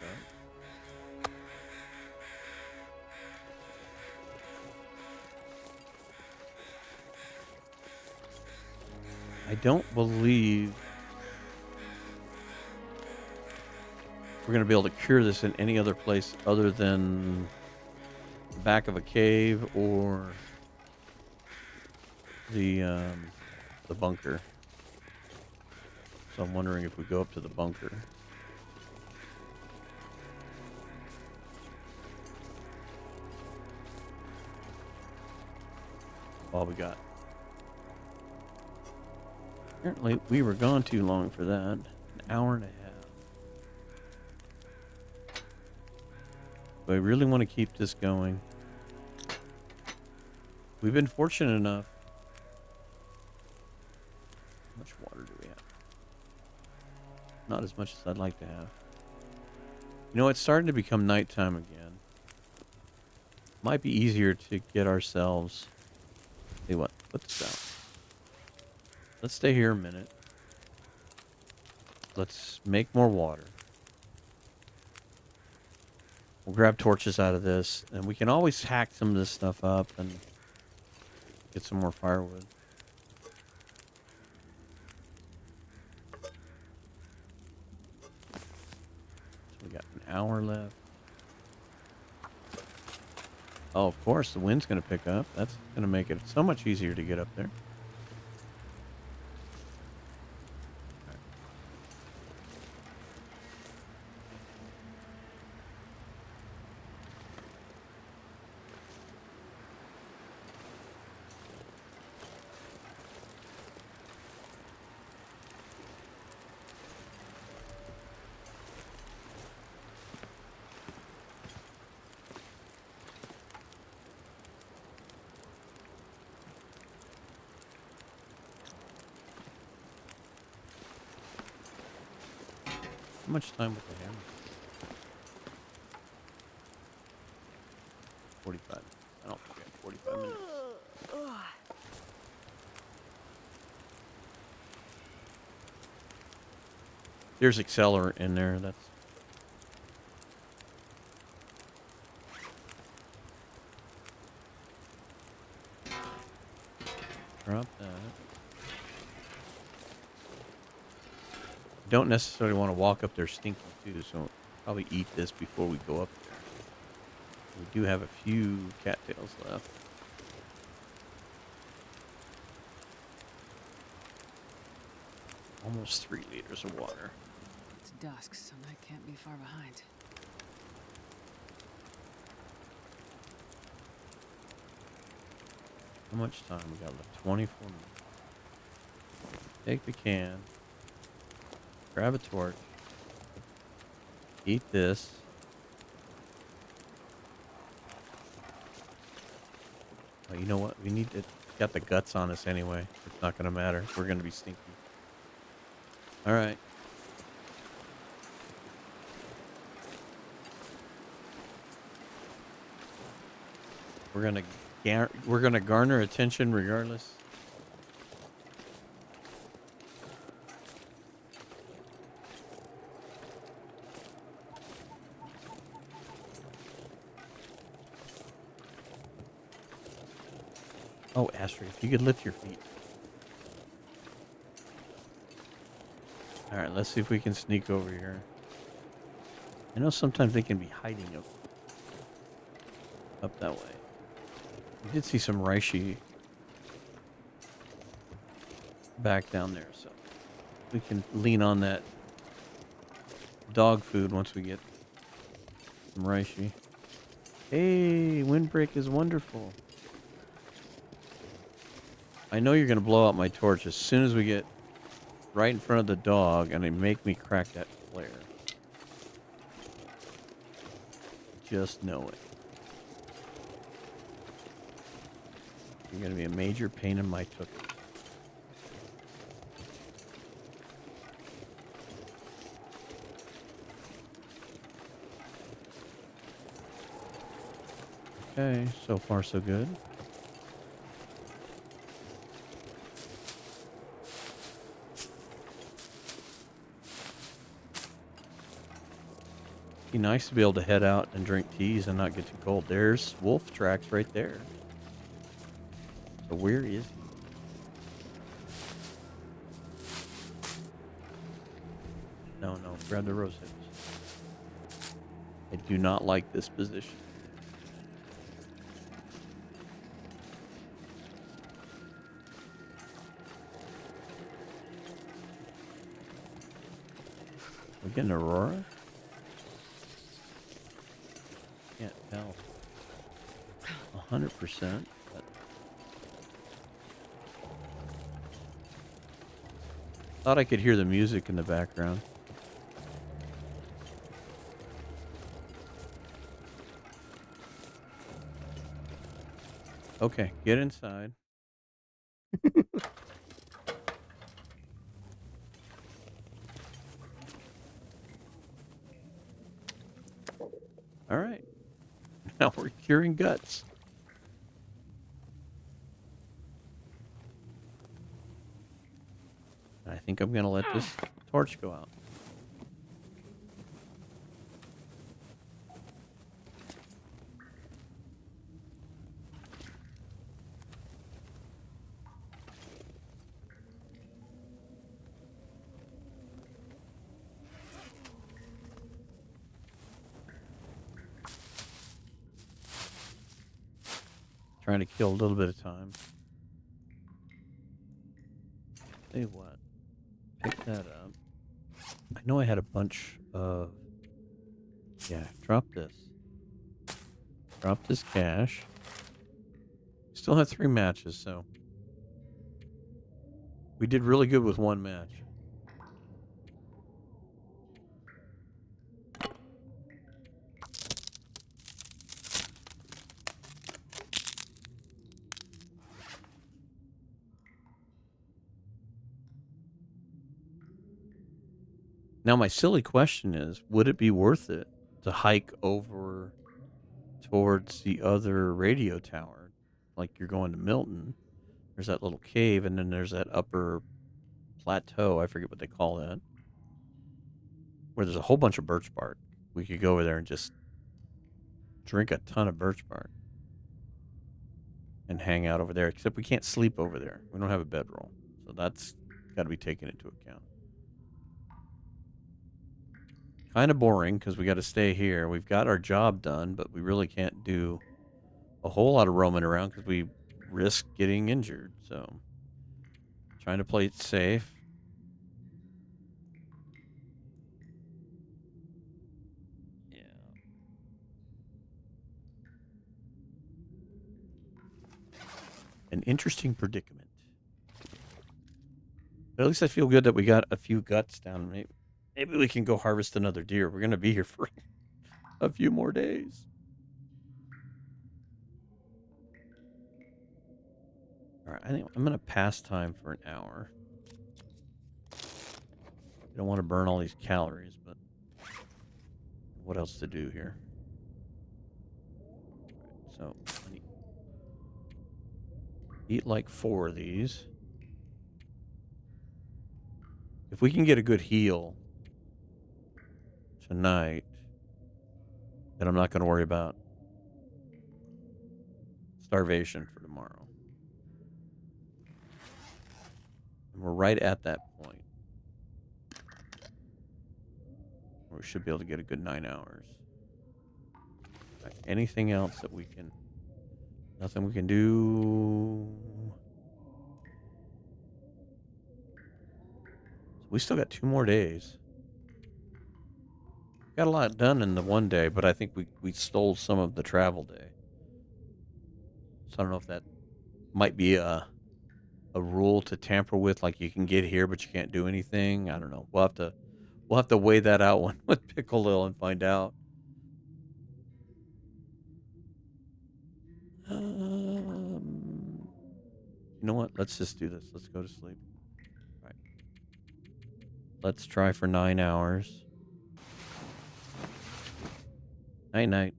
I don't believe we're going to be able to cure this in any other place other than the back of a cave or the bunker. So I'm wondering if we go up to the bunker. All we got. Apparently we were gone too long for that. An hour and a half. But I really want to keep this going. We've been fortunate enough. How much water do we have? Not as much as I'd like to have. You know, it's starting to become nighttime again. Might be easier to get ourselves... Tell you what, put this out. Let's stay here a minute. Let's make more water. We'll grab torches out of this, and we can always hack some of this stuff up and get some more firewood. So we got an hour left. Oh, of course, the wind's going to pick up. That's going to make it so much easier to get up there. How much time with the hammer? 45. I don't think I have 45 minutes. There's accelerant in there. That's... Drop that. Don't necessarily want to walk up there stinking too, so probably eat this before we go up there. We do have a few cattails left. Almost 3 liters of water. It's dusk, so I can't be far behind. How much time we got left? 24 minutes. Take the can. Grab a torch. Eat this. Oh, you know what? We need to... Got the guts on us anyway. It's not going to matter. We're going to be stinky. All right. We're gonna garner attention regardless. Oh, Astrid, if you could lift your feet. All right, let's see if we can sneak over here. I know sometimes they can be hiding up that way. We did see some reishi back down there, so we can lean on that dog food once we get some reishi. Hey, windbreak is wonderful. I know you're going to blow out my torch as soon as we get right in front of the dog and they make me crack that flare. Just know it. You're going to be a major pain in my tuchus. Okay, so far so good. Be nice to be able to head out and drink teas and not get too cold. There's wolf tracks right there. So where is he? No, grab the rose hips. I do not like this position. We getting Aurora? Can't tell. 100%. Thought I could hear the music in the background. Okay, get inside. All right. Now we're curing guts. I think I'm going to let this torch go out. Trying to kill a little bit of time. Tell you what. Pick that up. I know I had a bunch of... Yeah, drop this. Drop this cash. Still have 3 matches, so... We did really good with 1 match. Now my silly question is, would it be worth it to hike over towards the other radio tower? Like you're going to Milton. There's that little cave, and then there's that upper plateau. I forget what they call that. Where there's a whole bunch of birch bark. We could go over there and just drink a ton of birch bark. And hang out over there. Except we can't sleep over there. We don't have a bedroll. So that's got to be taken into account. Kind of boring because we got to stay here. We've got our job done, but we really can't do a whole lot of roaming around because we risk getting injured. So trying to play it safe. Yeah. an interesting predicament. But at least I feel good that we got a few guts down. Maybe we can go harvest another deer. We're gonna be here for a few more days. All right, I think I'm gonna pass time for an hour. I don't want to burn all these calories, but what else to do here? So I need eat like 4 of these. If we can get a good heal tonight, then I'm not going to worry about starvation for tomorrow. And we're right at that point where we should be able to get a good 9 hours. Right, anything else that we can... Nothing we can do... So we still got 2 more days. Got a lot done in the one day, but I think we stole some of the travel day. So I don't know if that might be a rule to tamper with, like you can get here but you can't do anything. I don't know. We'll have to weigh that out one with Picklelil and find out. You know what? Let's just do this. Let's go to sleep. All right. Let's try for 9 hours. Night night.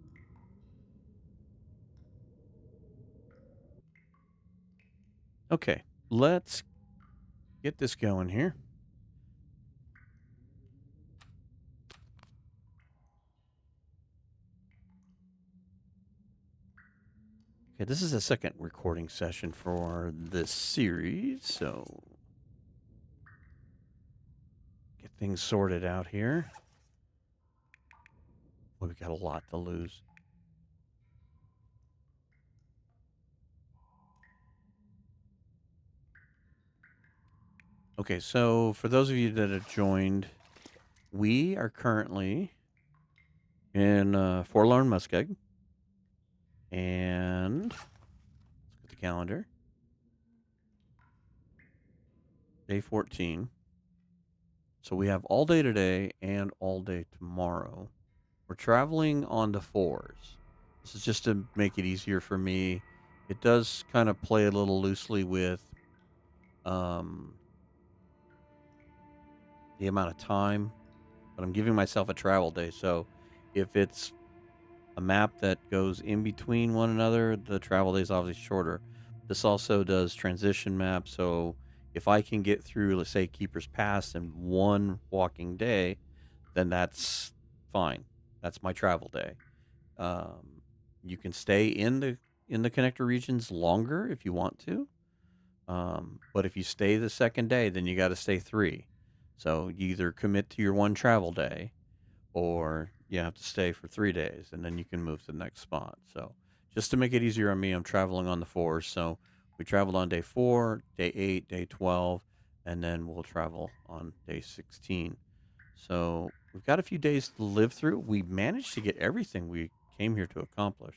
Okay, let's get this going here. Okay, this is the second recording session for this series, so get things sorted out here. Boy, we got a lot to lose. Okay, so for those of you that have joined, we are currently in Forlorn Muskeg. And let's look at the calendar. Day 14. So we have all day today and all day tomorrow. We're traveling on the 4s. This is just to make it easier for me. It does kind of play a little loosely with the amount of time, but I'm giving myself a travel day. So if it's a map that goes in between one another, the travel day is obviously shorter. This also does transition maps, so if I can get through, let's say, Keeper's Pass in one walking day, then that's fine. That's my travel day. You can stay in the connector regions longer if you want to, but if you stay the second day, then you got to stay 3. So you either commit to your one travel day, or you have to stay for 3 days, and then you can move to the next spot. So just to make it easier on me, I'm traveling on the 4s. So we traveled on day 4, day 8, day 12, and then we'll travel on day 16. So we've got a few days to live through. We managed to get everything we came here to accomplish.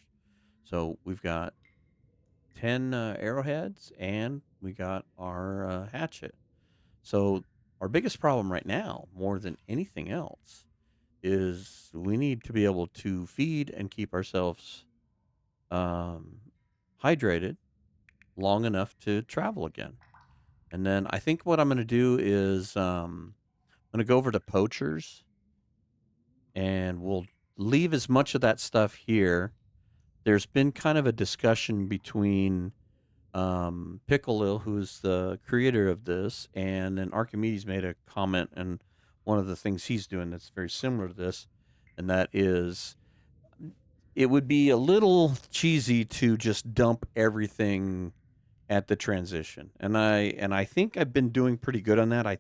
So we've got 10 arrowheads, and we got our hatchet. So our biggest problem right now, more than anything else, is we need to be able to feed and keep ourselves um, hydrated long enough to travel again. And then I think what I'm going to do is I'm going to go over to Poachers, and we'll leave as much of that stuff here. There's been kind of a discussion between Picklelil, who's the creator of this, and then Archimedes made a comment, and one of the things he's doing that's very similar to this, and that is it would be a little cheesy to just dump everything at the transition. And I think I've been doing pretty good on that. I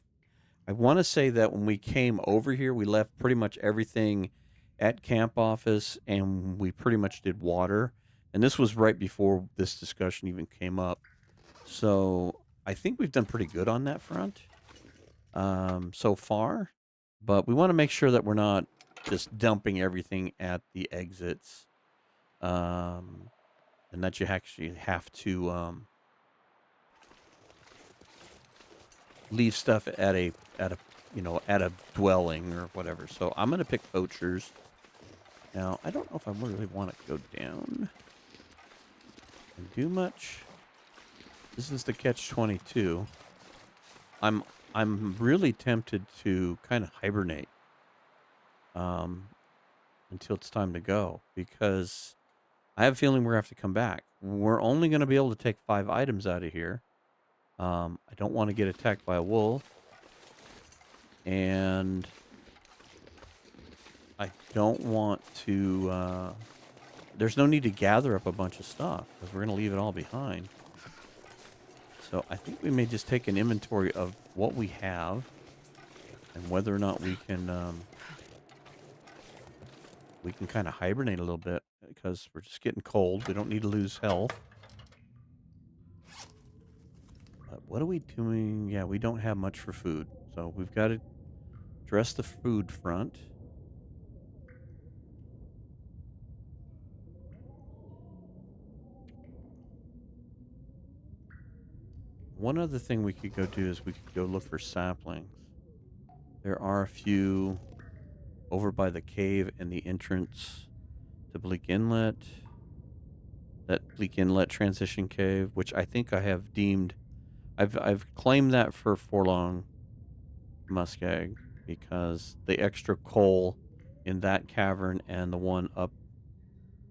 want to say that when we came over here, we left pretty much everything at camp office, and we pretty much did water. And this was right before this discussion even came up. So I think we've done pretty good on that front so far. But we want to make sure that we're not just dumping everything at the exits, and that you actually have to leave stuff at a dwelling or whatever. So I'm gonna pick poachers. Now I don't know if I really want to go down and do much. This is the catch-22. I'm really tempted to kind of hibernate um, until it's time to go because I have a feeling we're gonna have to come back. We're only gonna be able to take 5 items out of here. I don't want to get attacked by a wolf, and I don't want to. There's no need to gather up a bunch of stuff because we're gonna leave it all behind. So I think we may just take an inventory of what we have and whether or not we can kind of hibernate a little bit because we're just getting cold. We don't need to lose health. But what are we doing? Yeah, we don't have much for food. So we've got to address the food front. One other thing we could go do is we could go look for saplings. There are a few over by the cave and the entrance to Bleak Inlet. That Bleak Inlet transition cave, which I think I have deemed, I've claimed that for Forlong Muskeg because the extra coal in that cavern and the one up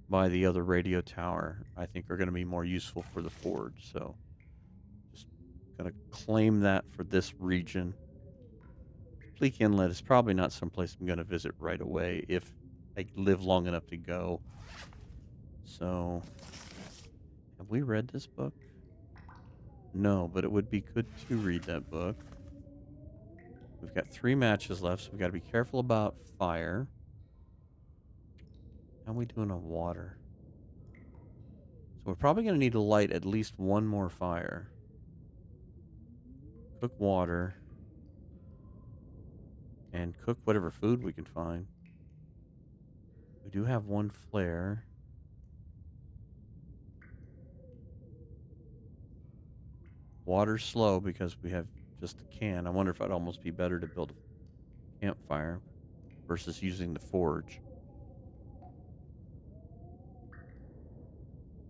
by the other radio tower, I think are going to be more useful for the forge. So just going to claim that for this region. Bleak Inlet is probably not someplace I'm going to visit right away if I live long enough to go. So, have we read this book? No, but it would be good to read that book. We've got 3 matches left, so we've got to be careful about fire. How are we doing on water? So we're probably going to need to light at least 1 more fire. Cook water. And cook whatever food we can find. We do have 1 flare. Water's slow because we have just a can. I wonder if it'd almost be better to build a campfire versus using the forge.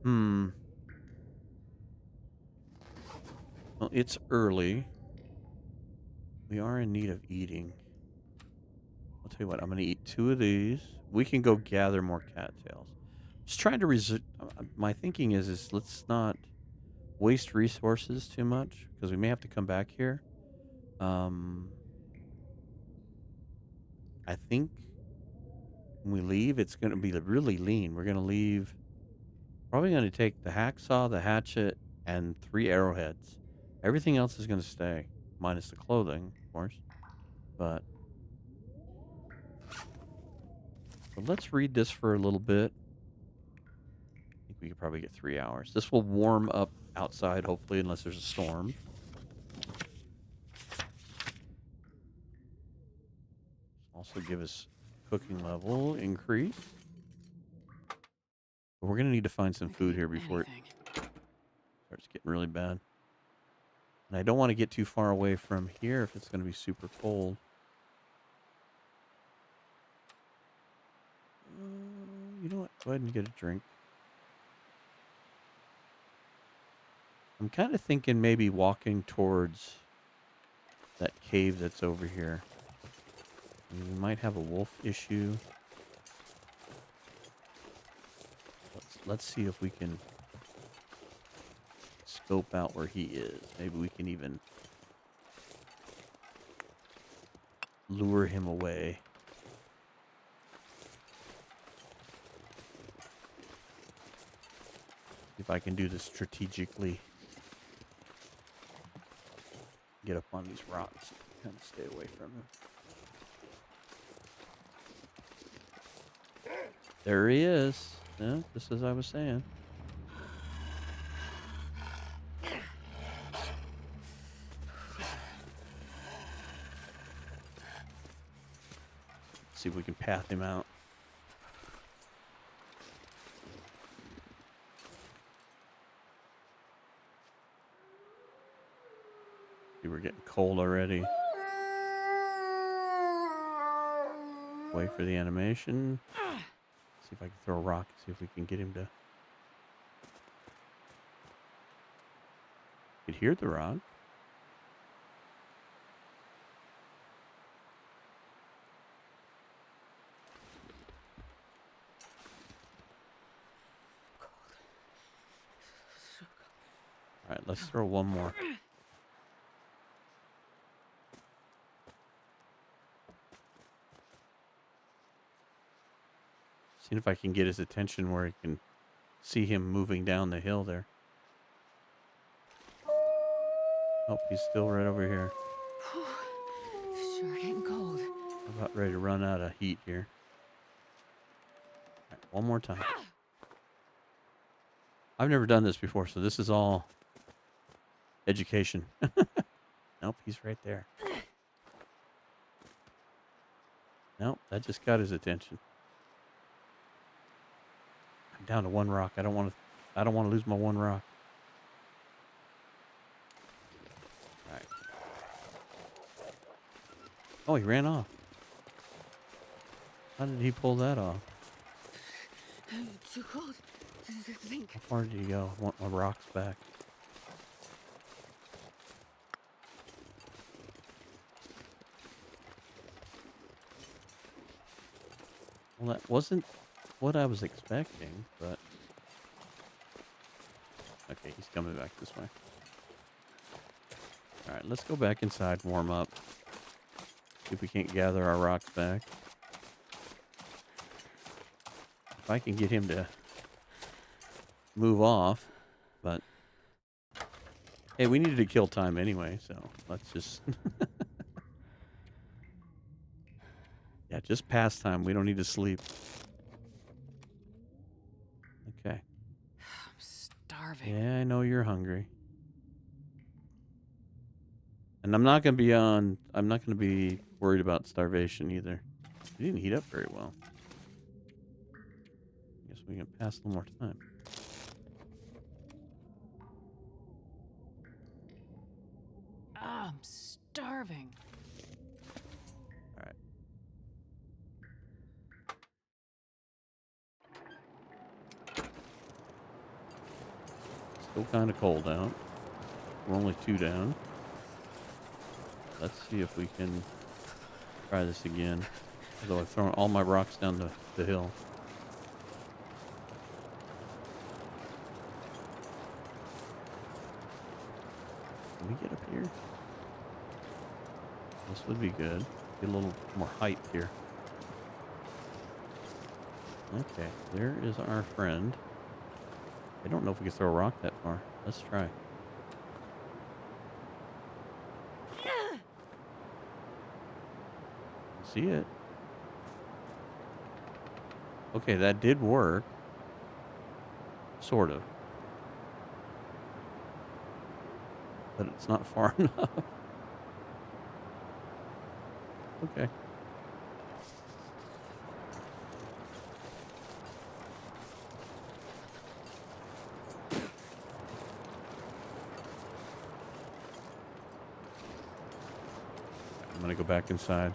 Well, it's early. We are in need of eating. I'll tell you what, I'm going to eat 2 of these. We can go gather more cattails. Just trying to my thinking is let's not waste resources too much because we may have to come back here. I think when we leave, it's going to be really lean. We're going to leave, probably going to take the hacksaw, the hatchet, and 3 arrowheads. Everything else is going to stay, minus the clothing, of course. But let's read this for a little bit. I think we could probably get 3 hours. This will warm up outside, hopefully, unless there's a storm. Also give us cooking level increase. But we're going to need to find some food here before it starts getting really bad. And I don't want to get too far away from here if it's going to be super cold. You know what? Go ahead and get a drink. I'm kind of thinking maybe walking towards that cave that's over here. We might have a wolf issue. Let's see if we can scope out where he is. Maybe we can even lure him away. If I can do this strategically. Get up on these rocks. Kind of stay away from him. There he is. Yeah, just as I was saying. See if we can path him out. See, we're getting cold already. Wait for the animation. See if I can throw a rock. See if we can get him to... You could hear the rock. All right, let's throw one more. See if I can get his attention where he can see him moving down the hill there. Oh, he's still right over here. Sure getting cold. I'm about ready to run out of heat here. All right, one more time. I've never done this before, so this is all education. Nope, he's right there. Nope, that just got his attention. I'm down to one rock. I don't want to lose my one rock. All right. Oh, he ran off. How did he pull that off? Too cold to think. How far did he go? I want my rocks back. Well, that wasn't what I was expecting, but... Okay, he's coming back this way. Alright, let's go back inside, warm up. See if we can't gather our rocks back. If I can get him to move off, but... Hey, we needed to kill time anyway, so let's just... Yeah, just past time. We don't need to sleep. Okay. I'm starving. Yeah, I know you're hungry. And I'm not going to be worried about starvation either. It didn't heat up very well. I guess we can pass a little more time. I'm starving. All right. Still kind of cold out. We're only 2 down. Let's see if we can try this again. Although I've thrown all my rocks down the hill. Can we get up here? This would be good. Get a little more height here. Okay, there is our friend. I don't know if we can throw a rock that far. Let's try. See it. Okay, that did work. Sort of. But it's not far enough. Okay. I'm gonna go back inside.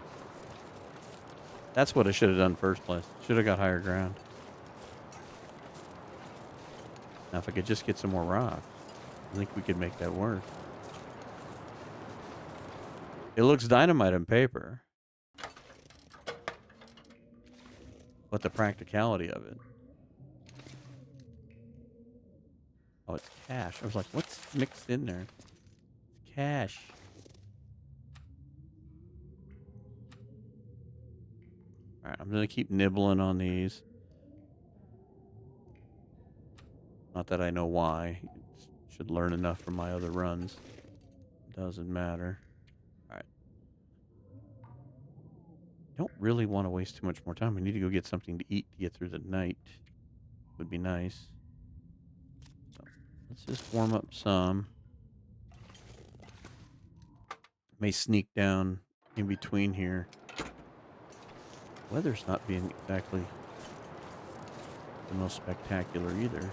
That's what I should have done first place. Should have got higher ground. Now if I could just get some more rocks, I think we could make that work. It looks dynamite on paper. But the practicality of it. Oh, it's cash. I was like, what's mixed in there? It's cash. Alright, I'm going to keep nibbling on these. Not that I know why. Should learn enough from my other runs. Doesn't matter. Alright. Don't really want to waste too much more time. We need to go get something to eat to get through the night. Would be nice. So, let's just warm up some. May sneak down in between here. Weather's not being exactly the most spectacular either.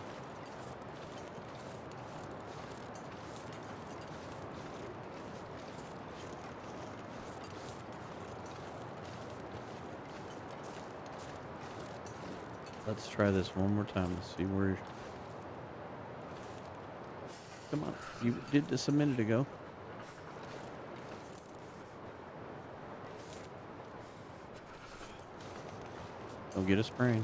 Let's try this one more time. Let's see where. Come on. You did this a minute ago. Go get a sprain.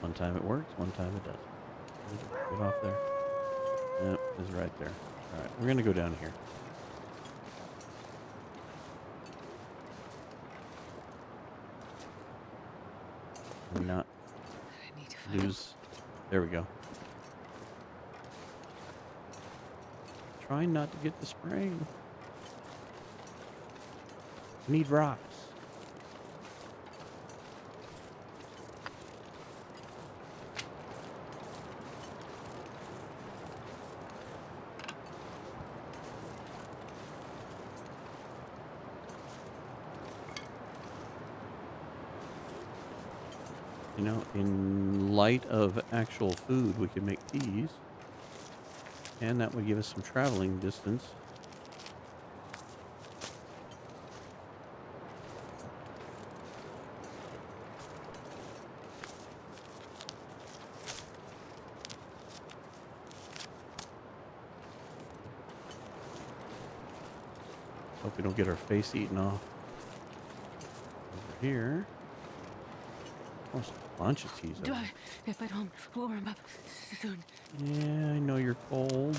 One time it works, one time it doesn't. Get off there. Yep, it's right there. All right, we're going to go down here. And not I need to find lose. There we go. Trying not to get the sprain. Need rocks. You know, in light of actual food, we could make teas. And that would give us some traveling distance. Hope we don't get our face eaten off. Over here. Oh, there's a bunch of teas over here. if I don't warm up soon. Yeah, I know you're cold.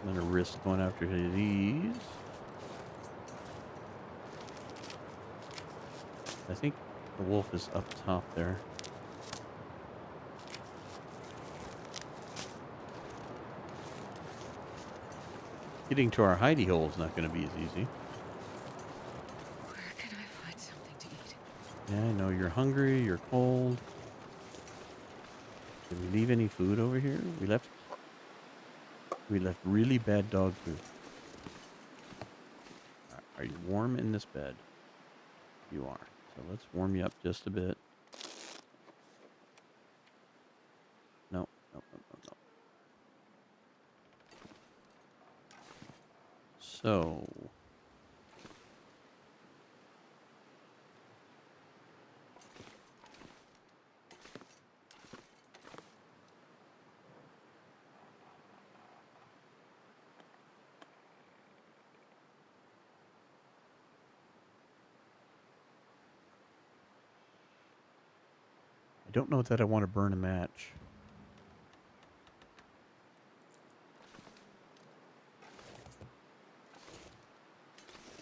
I'm gonna risk going after these. I think the wolf is up top there. Getting to our hidey hole is not going to be as easy. Where can I find something to eat? Yeah, I know you're hungry, you're cold. Did we leave any food over here? We left really bad dog food. Are you warm in this bed? You are. So let's warm you up just a bit. No, no, no, no, no. So I don't know that I want to burn a match.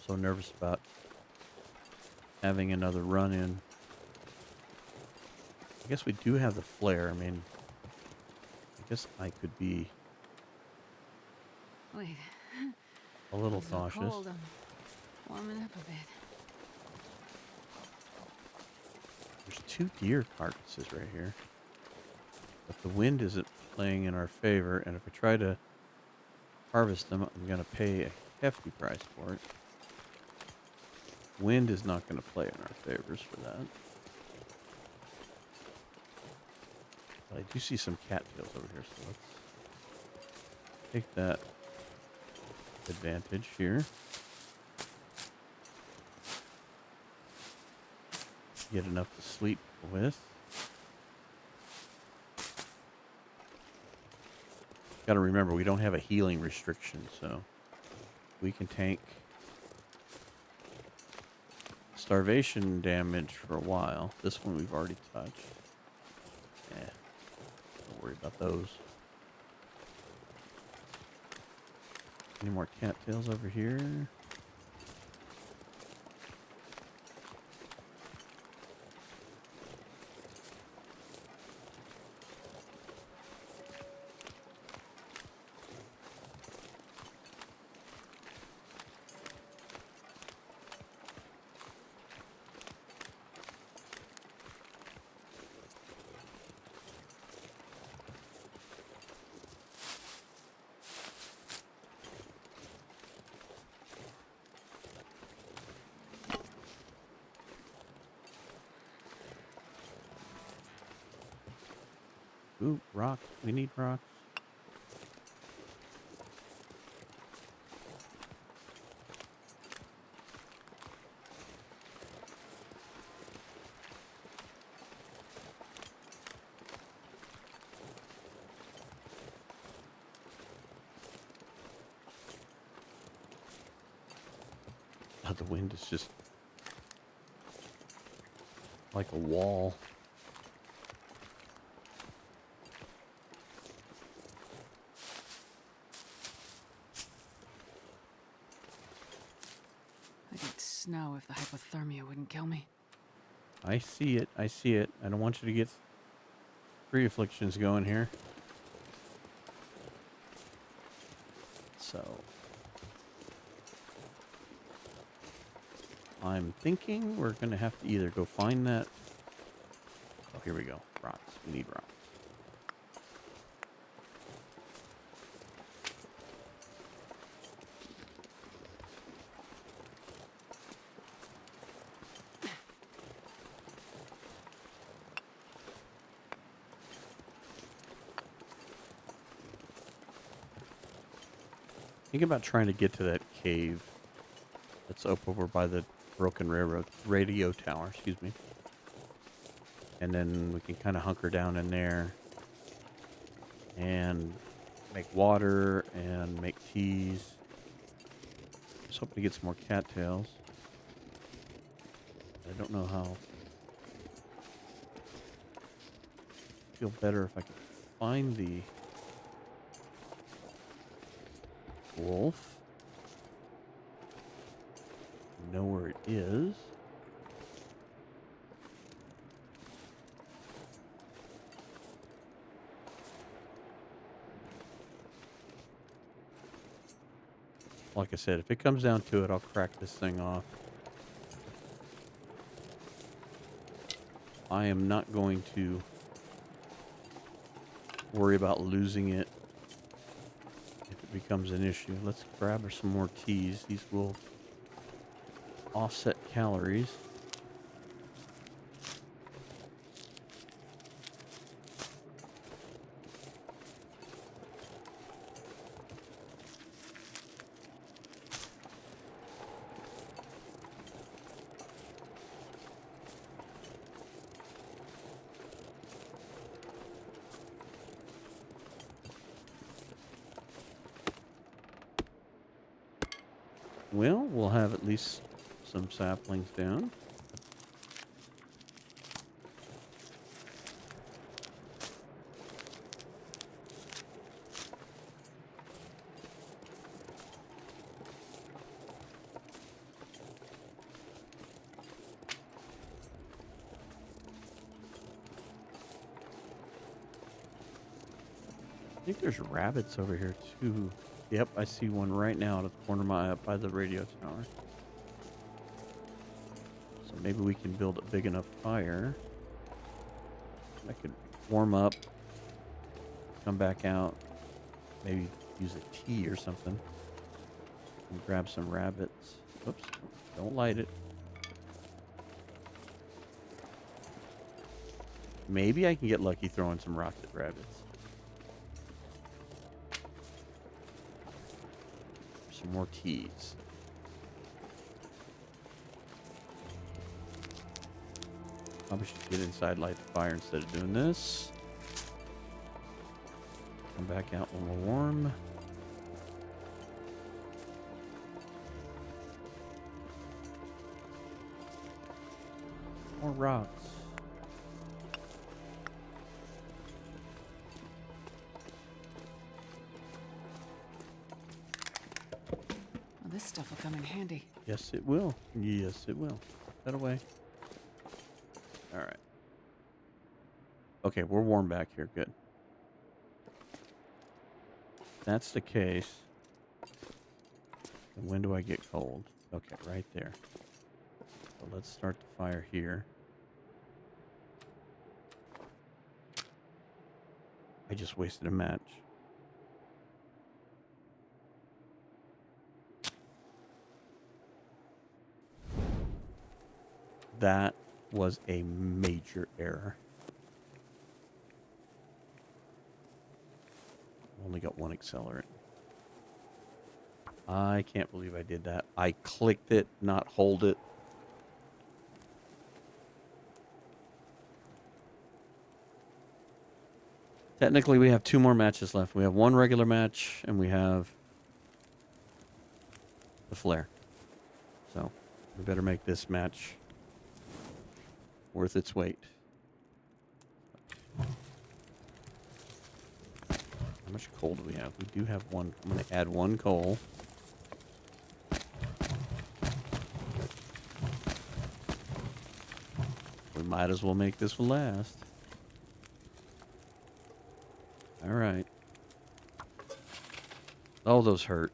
So nervous about having another run in. I guess we do have the flare. I mean, I guess I could be Wait. a little I'm so cautious. cold, I'm warming up a bit. There's 2 deer carcasses right here. But the wind isn't playing in our favor, and if I try to harvest them, I'm going to pay a hefty price for it. Wind is not going to play in our favors for that. But I do see some cattails over here, so let's take that advantage here. Get enough to sleep with. Got to remember, we don't have a healing restriction, so we can tank starvation damage for a while. This one we've already touched. Yeah, don't worry about those. Any more cattails over here? Ooh, rocks. We need rocks. Oh, the wind is just like a wall. I'd eat snow if the hypothermia wouldn't kill me. I see it. I see it. I don't want you to get three afflictions going here. So I'm thinking we're going to have to either go find that. Oh, here we go. Rocks. We need rocks. Think about trying to get to that cave that's up over by the broken railroad radio tower, excuse me. And then we can kind of hunker down in there and make water and make teas. Just hoping to get some more cattails. I don't know how. Feel better if I could find the wolf. Know where it is. Like I said, if it comes down to it, I'll crack this thing off. I am not going to worry about losing it if it becomes an issue. Let's grab her some more teas. These will offset calories. Well, we'll have at least some saplings down. I think there's rabbits over here too. Yep, I see one right now at the corner of my eye up by the radio tower. So maybe we can build a big enough fire. I could warm up, come back out, maybe use a tea or something, and grab some rabbits. Oops, don't light it. Maybe I can get lucky throwing some rocks at rabbits. Some more teas. Probably should get inside, light the fire instead of doing this. Come back out when we're warm. More rocks. Well, this stuff will come in handy. Yes, it will. Yes, it will. Put that away. All right. Okay, we're warm back here. Good. If that's the case. And when do I get cold? Okay, right there. So let's start the fire here. I just wasted a match. That was a major error. Only got one accelerant. I can't believe I did that. I clicked it, not hold it. Technically, we have 2 more matches left. We have 1 regular match, and we have the flare. So, we better make this match worth its weight. How much coal do we have? We do have 1. I'm going to add 1 coal. We might as well make this one last. All right. Oh, those hurt.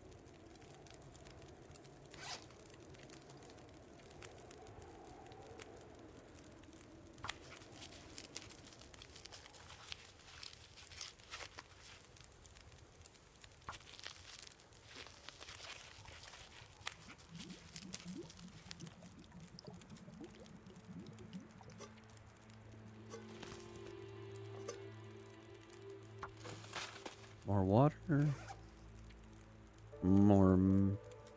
More water. More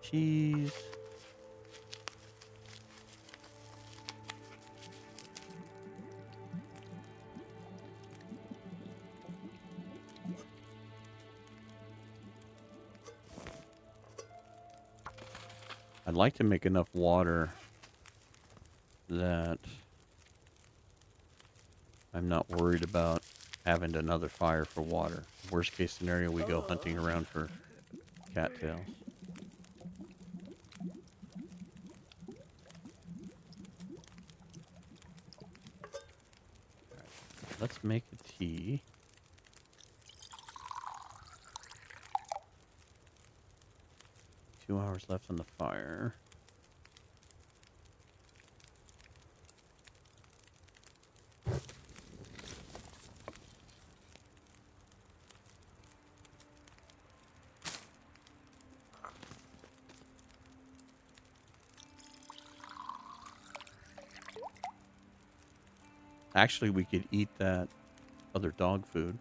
cheese. I'd like to make enough water that I'm not worried about having another fire for water. Worst case scenario, we go hunting around for cattails. Right, let's make a tea. Two hours left on the fire. Actually, we could eat that other dog food.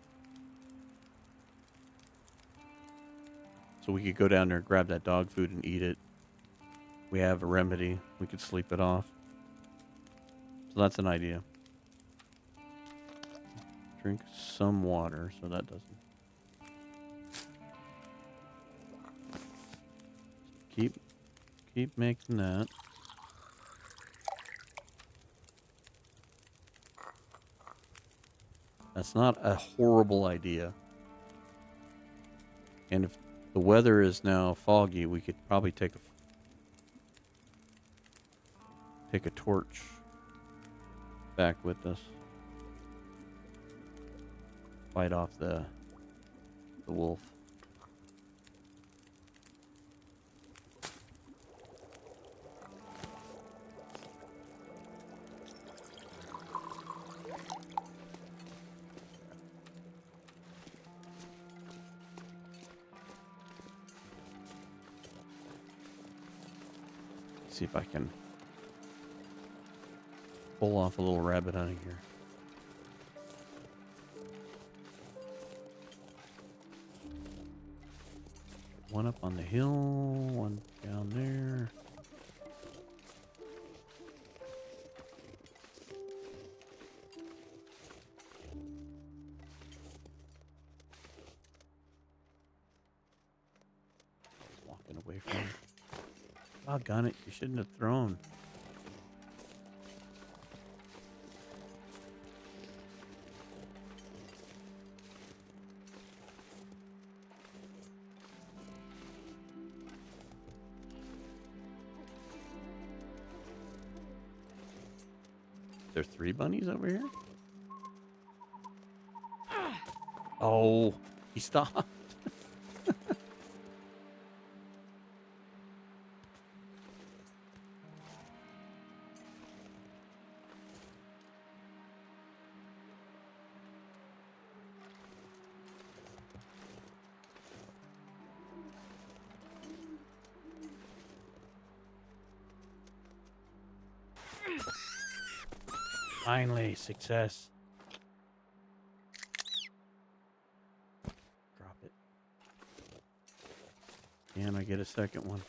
So we could go down there, grab that dog food, and eat it. We have a remedy. We could sleep it off. So that's an idea. Drink some water, so that doesn't. Keep making that. That's not a horrible idea. And if the weather is now foggy, we could probably take a torch back with us. Fight off the wolf. See if I can pull off a little rabbit out of here. One up on the hill, one down there. Walking away from it. Doggone it, you shouldn't have thrown. There are 3 bunnies over here? Oh, he stopped. Finally, success. Drop it. Can I get a second one?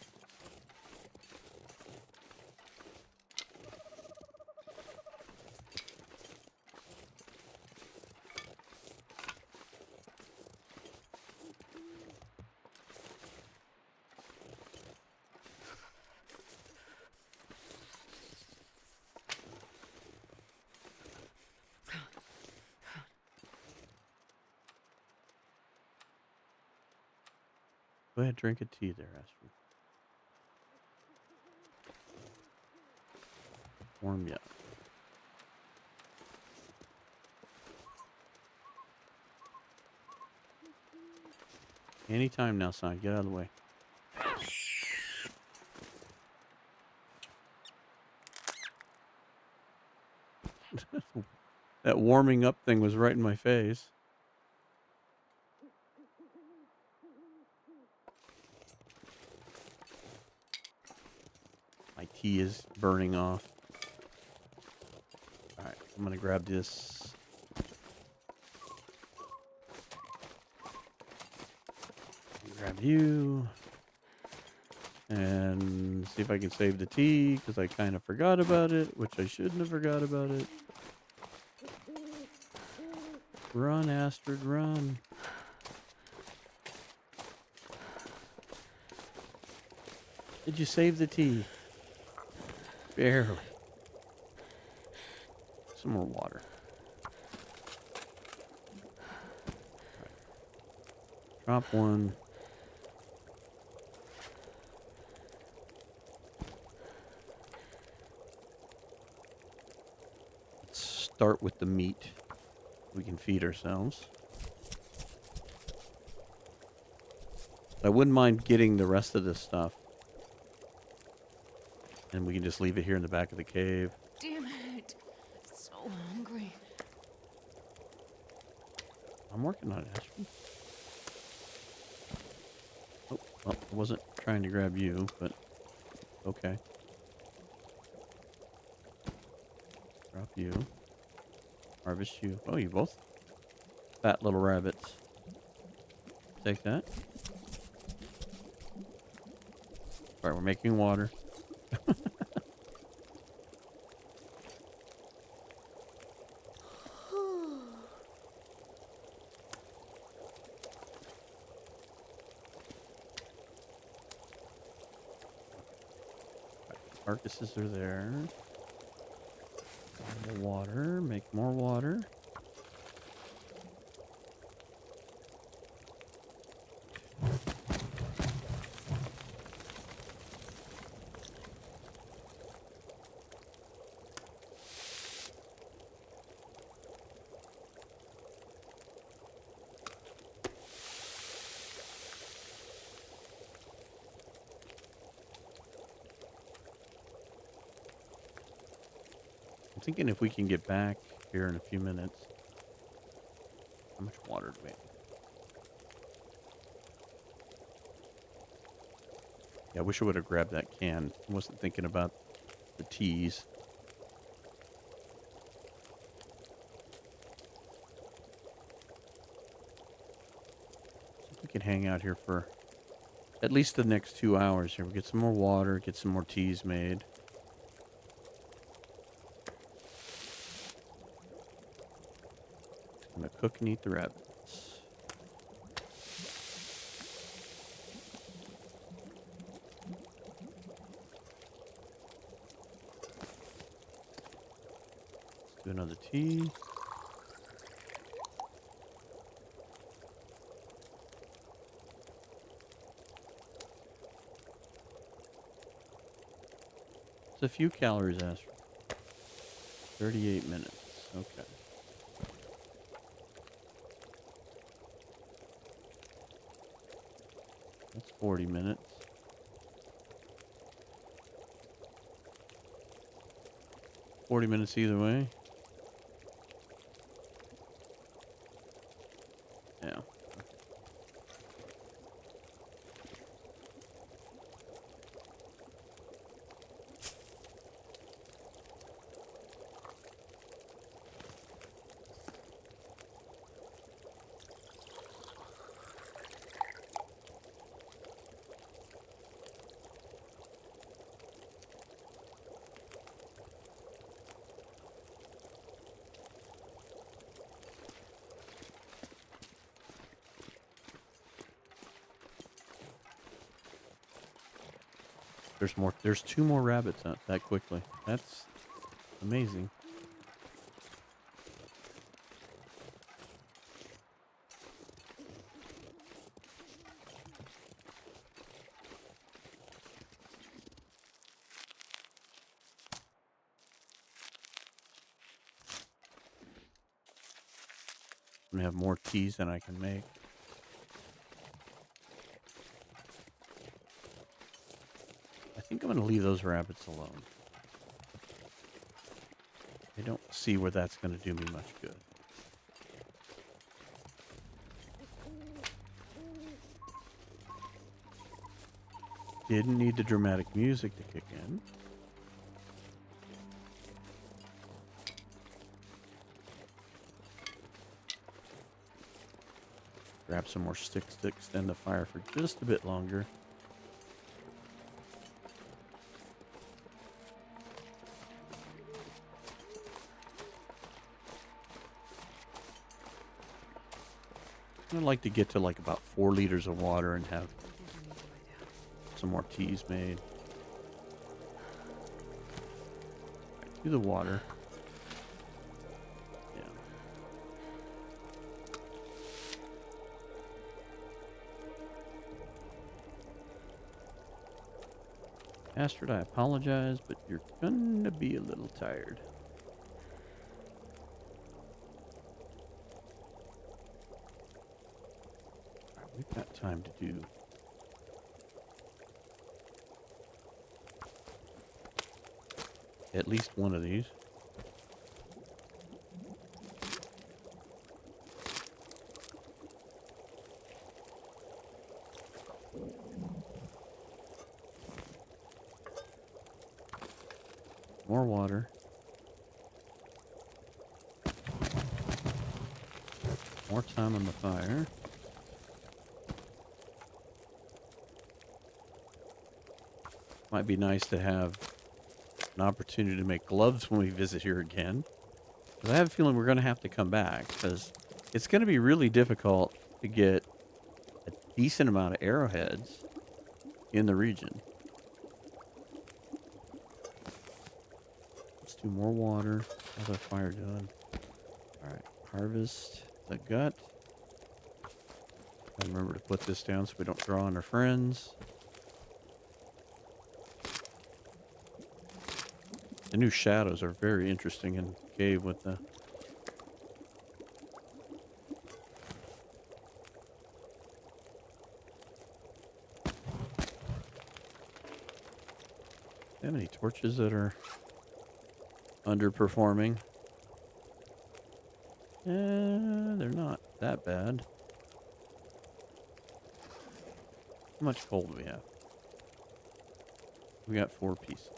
Go ahead, drink a tea there, Astrid. Warm you up. Anytime now, son. Get out of the way. That warming up thing was right in my face. My tea is burning off. All right, I'm going to grab this. Grab you. And see if I can save the tea, because I kind of forgot about it, which I shouldn't have forgot about it. Run, Astrid, run. Did you save the tea? Barely. Some more water. Right. Drop one. Let's start with the meat. We can feed ourselves. I wouldn't mind getting the rest of this stuff. And we can just leave it here in the back of the cave. Damn it. So hungry. I'm working on it, Ashby. Oh, well, I wasn't trying to grab you, but okay. Drop you. Harvest you. Oh, you both fat little rabbits. Take that. Alright, we're making water. Carcasses are there. More water. Make more water. I'm thinking if we can get back here in a few minutes. How much water do we have? Yeah, I wish I would have grabbed that can. I wasn't thinking about the teas. We can hang out here for at least the next 2 hours here. We get some more water, get some more teas made. I'm gonna cook and eat the rabbits. Let's do another tea. It's a few calories, Astrid. 38 minutes. Okay. That's 40 minutes. $40 either way. Yeah. There's more. There's two more rabbits out that quickly. That's amazing. I'm gonna have more teas than I can make. I think I'm gonna leave those rabbits alone. I don't see where that's gonna do me much good. Didn't need the dramatic music to kick in. Grab some more sticks to extend the fire for just a bit longer. I'd like to get to like about 4 liters of water and have some more teas made. Do the water. Yeah. Astrid, I apologize, but you're gonna be a little tired. All right, we've got time to do at least one of these. More water. More time on the fire. Might be nice to have an opportunity to make gloves when we visit here again. Because I have a feeling we're going to have to come back. Because it's going to be really difficult to get a decent amount of arrowheads in the region. Let's do more water. How's that fire doing? Alright, harvest the gut. Gotta remember to put this down so we don't draw on our friends. The new shadows are very interesting in cave with the... Do you have any torches that are underperforming? They're not that bad. How much coal do we have? We got 4 pieces.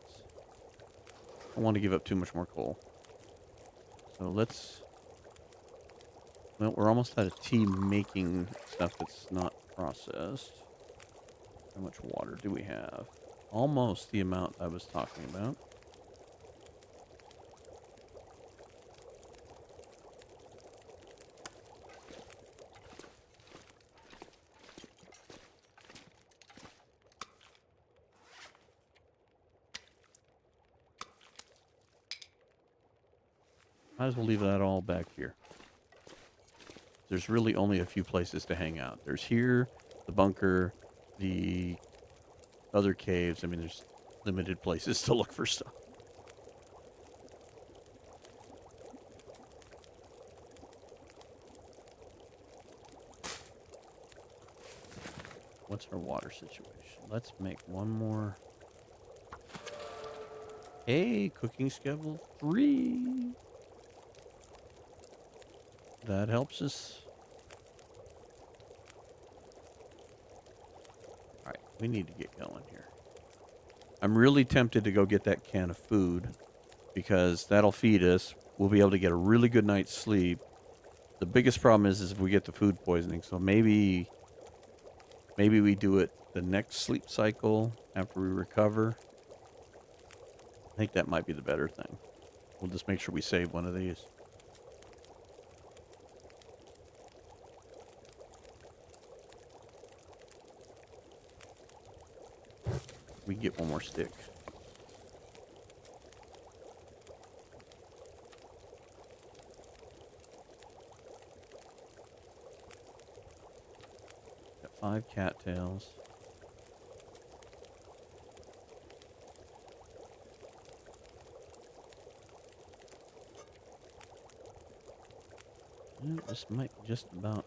I don't want to give up too much more coal. So let's... Well, we're almost out of tea making stuff that's not processed. How much water do we have? Almost the amount I was talking about. Might as well leave that all back here. There's really only a few places to hang out. There's here, the bunker, the other caves. I mean, there's limited places to look for stuff. What's our water situation? Let's make one more. Hey, cooking schedule 3. That helps us. Alright, we need to get going here. I'm really tempted to go get that can of food because that'll feed us. We'll be able to get a really good night's sleep. The biggest problem is if we get the food poisoning. So maybe we do it the next sleep cycle after we recover. I think that might be the better thing. We'll just make sure we save one of these. We get one more stick. Got 5 cattails. This might just about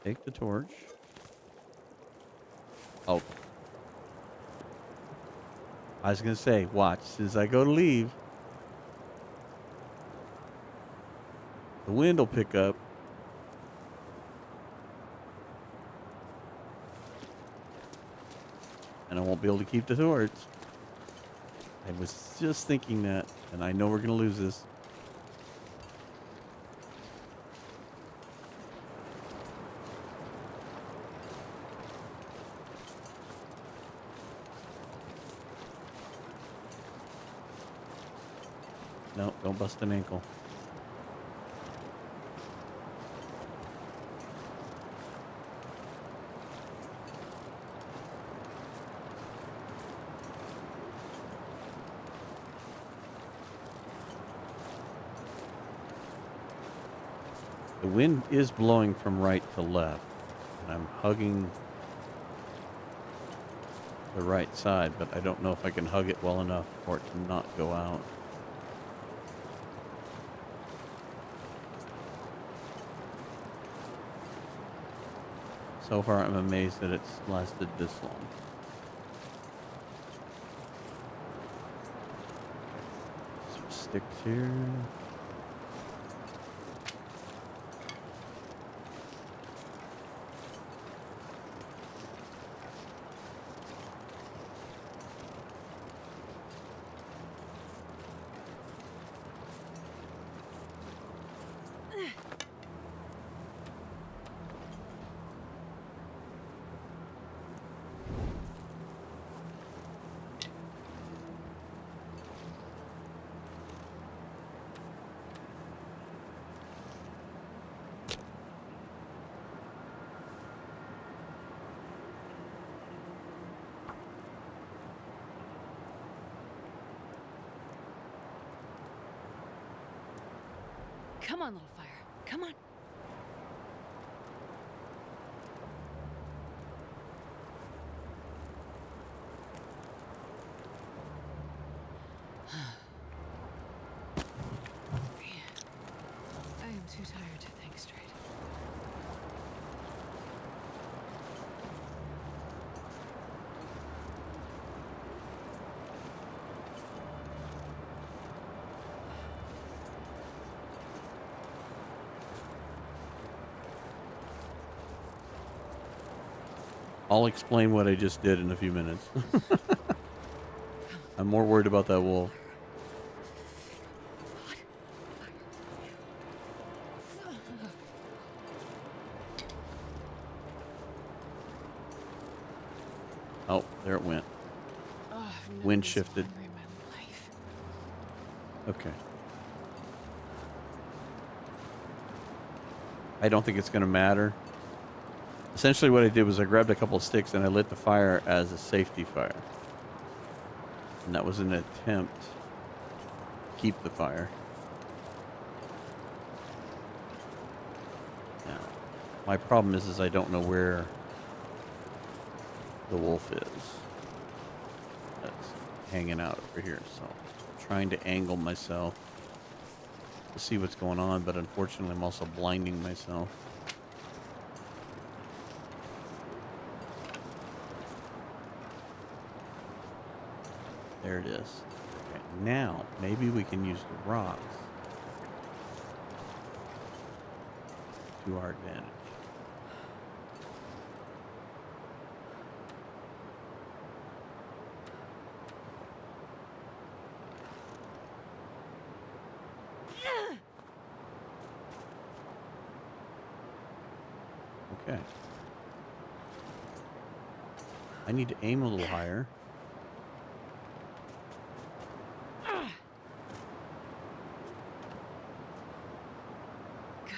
take the torch. Oh. I was going to say, watch. As soon as I go to leave, the wind will pick up. And I won't be able to keep the torch. I was just thinking that, and I know we're going to lose this. No, don't bust an ankle. The wind is blowing from right to left, and I'm hugging the right side, but I don't know if I can hug it well enough for it to not go out. So far, I'm amazed that it's lasted this long. Some sticks here. Come on, little fire. Come on. I am too tired to think straight. I'll explain what I just did in a few minutes. I'm more worried about that wolf. Oh, there it went. Oh, I've never Wind been so shifted. hungry in my life. Okay. I don't think it's going to matter. Essentially what I did was I grabbed a couple of sticks and I lit the fire as a safety fire. And that was an attempt to keep the fire. Now, my problem is I don't know where the wolf is. That's hanging out over here. So I'm trying to angle myself to see what's going on, but unfortunately I'm also blinding myself. There it is. Okay, now maybe we can use the rocks to our advantage. Okay. I need to aim a little higher.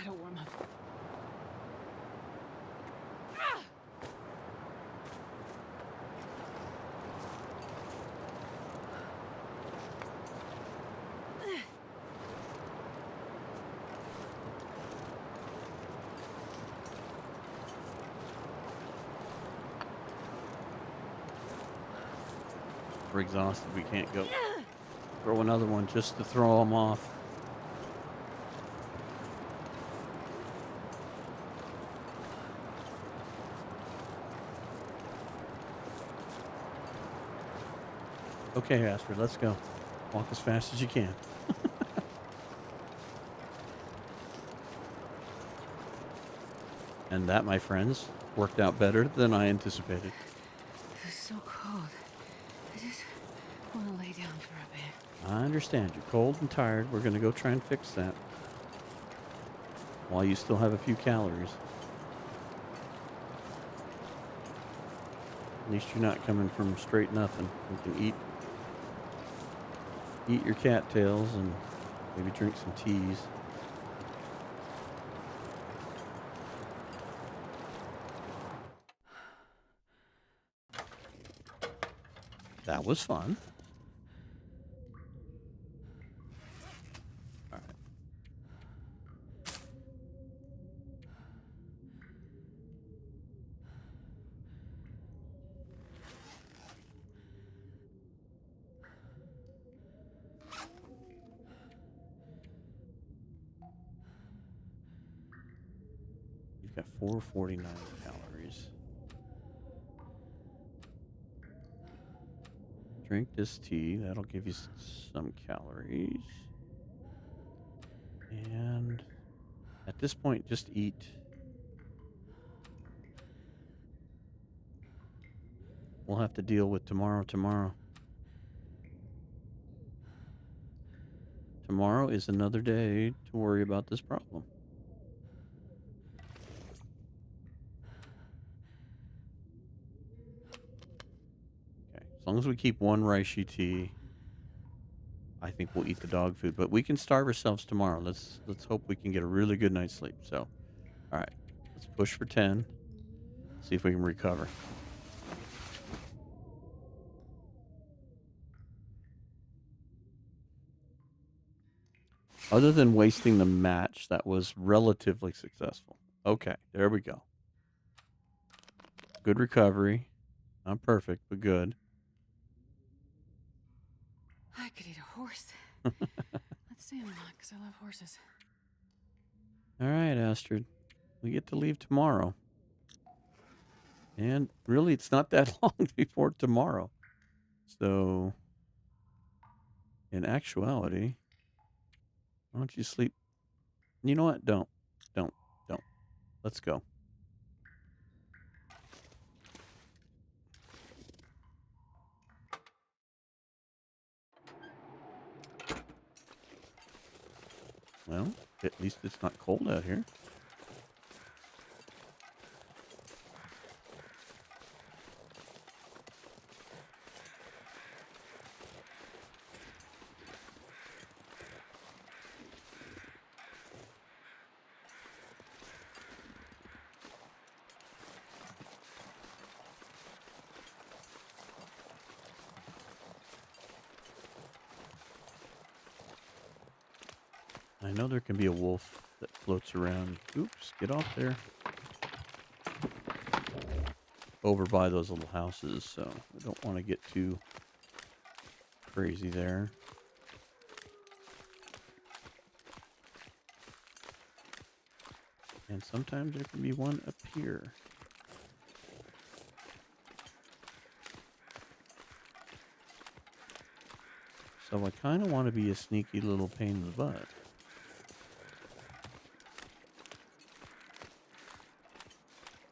Gotta warm up. We're exhausted. We can't go throw another one just to throw them off. Okay, Astrid, let's go. Walk as fast as you can. And that, my friends, worked out better than I anticipated. It's so cold. I just want to lay down for a bit. I understand. You're cold and tired. We're going to go try and fix that while you still have a few calories. At least you're not coming from straight nothing. You can eat your cattails and maybe drink some teas. That was fun. All right. You've got 449 calories. Drink this tea. That'll give you some calories. And at this point, just eat. We'll have to deal with tomorrow. Tomorrow is another day to worry about this problem. Okay. As long as we keep one reishi tea, I think we'll eat the dog food. But we can starve ourselves tomorrow. Let's hope we can get a really good night's sleep. So, all right. Let's push for 10. See if we can recover. Other than wasting the match, that was relatively successful. Okay, there we go. Good recovery. Not perfect, but good. I could eat a horse. Let's see him not, because I love horses. All right, Astrid. We get to leave tomorrow. And really, it's not that long before tomorrow. So, in actuality, why don't you sleep? You know what? Don't. Let's go. Well, at least it's not cold out here. I know there can be a wolf that floats around. Oops, get off there. Over by those little houses, so I don't want to get too crazy there. And sometimes there can be one up here. So I kind of want to be a sneaky little pain in the butt.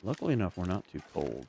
Luckily enough, we're not too cold.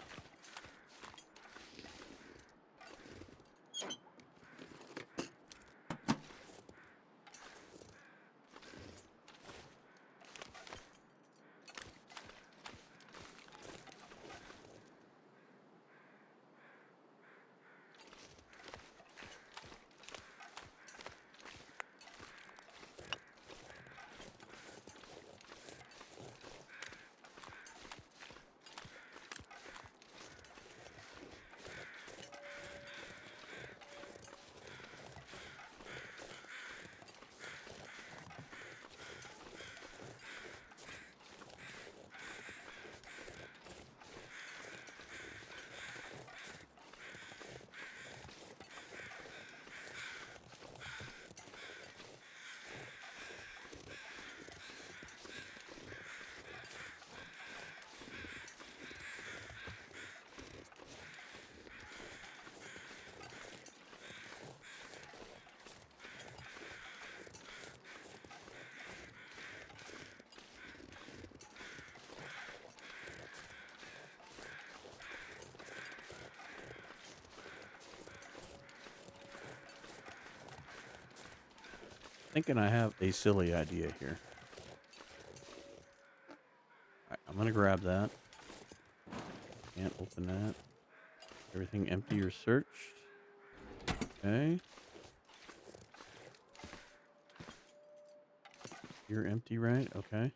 thinking I have a silly idea here. All right, I'm going to grab that. Can't open that. Everything empty or searched. Okay. You're empty, right? Okay.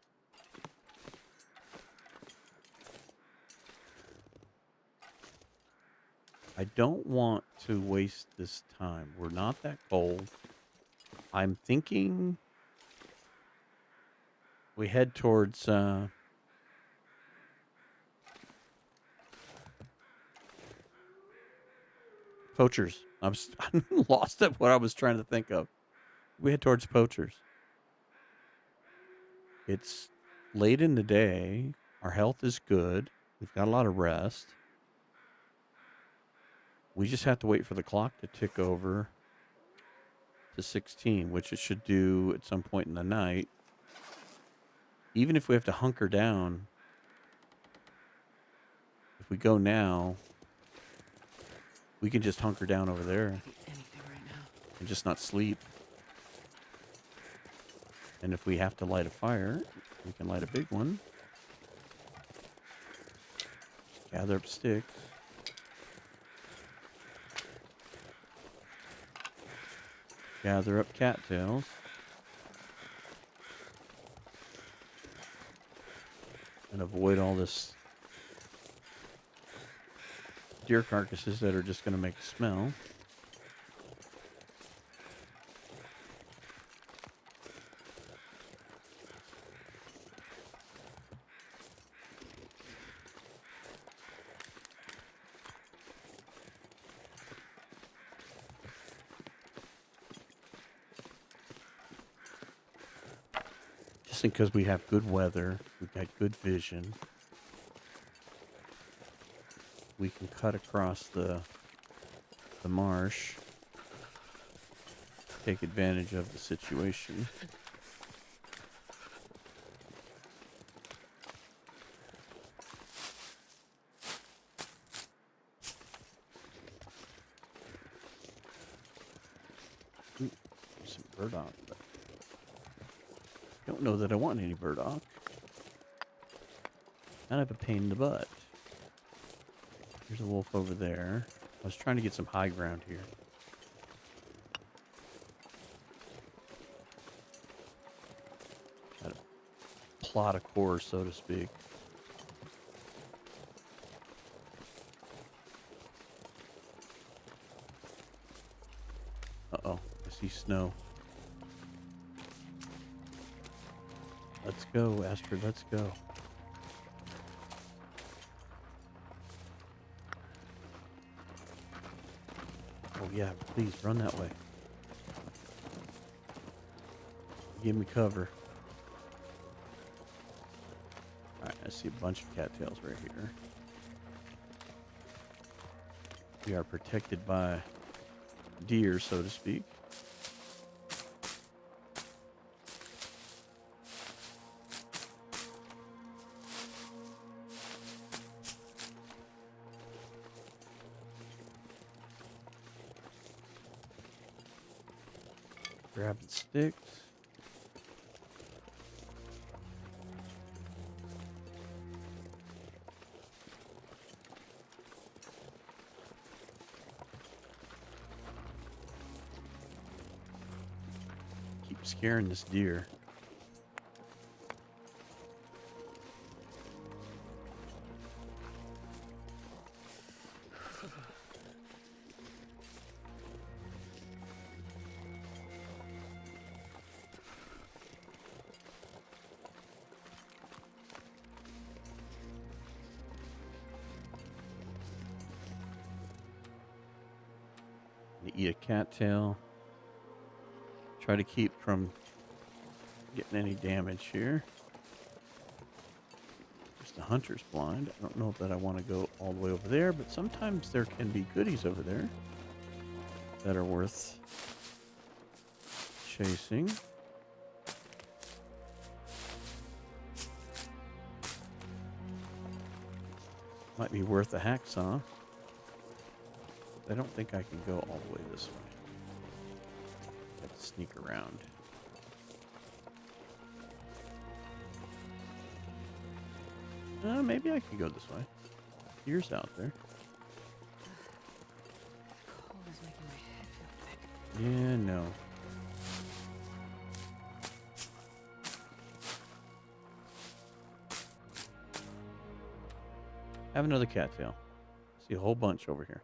I don't want to waste this time. We're not that cold. I'm thinking we head towards Poachers. I'm lost at what I was trying to think of. We head towards Poachers. It's late in the day. Our health is good. We've got a lot of rest. We just have to wait for the clock to tick over to 16, which it should do at some point in the night. Even if we have to hunker down, if we go now, we can just hunker down over there Anything right now. and just not sleep. And if we have to light a fire, we can light a big one. Just gather up sticks. Gather up cattails. And avoid all this deer carcasses that are just going to make a smell. Just because we have good weather, we've got good vision, we can cut across the marsh, take advantage of the situation. Ooh, some burdock. But I don't know that I want any burdock. Kind of a pain in the butt. There's a wolf over there. I was trying to get some high ground here. Got a plot of course, so to speak. Uh-oh, I see snow. Let's go, Astrid, let's go. Oh yeah, please run that way. Give me cover. Alright, I see a bunch of cattails right here. We are protected by deer, so to speak. Grabbing sticks. Keep scaring this deer. Eat a cattail. Try to keep from getting any damage here. Just a hunter's blind. I don't know that I want to go all the way over there, but sometimes there can be goodies over there that are worth chasing. Might be worth a hacksaw. I don't think I can go all the way this way. Have to sneak around. Maybe I can go this way. Deer's out there. Cold is making my head feel thick. Yeah, no. Have another cattail. See a whole bunch over here.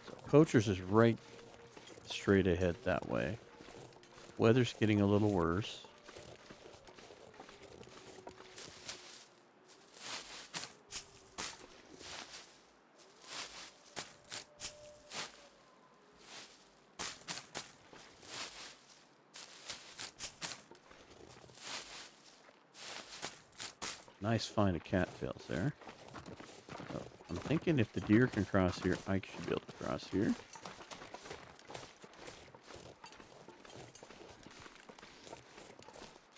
So Poacher's is right straight ahead that way. Weather's getting a little worse. Nice find of cattails there. So I'm thinking if the deer can cross here, I should be able to cross here.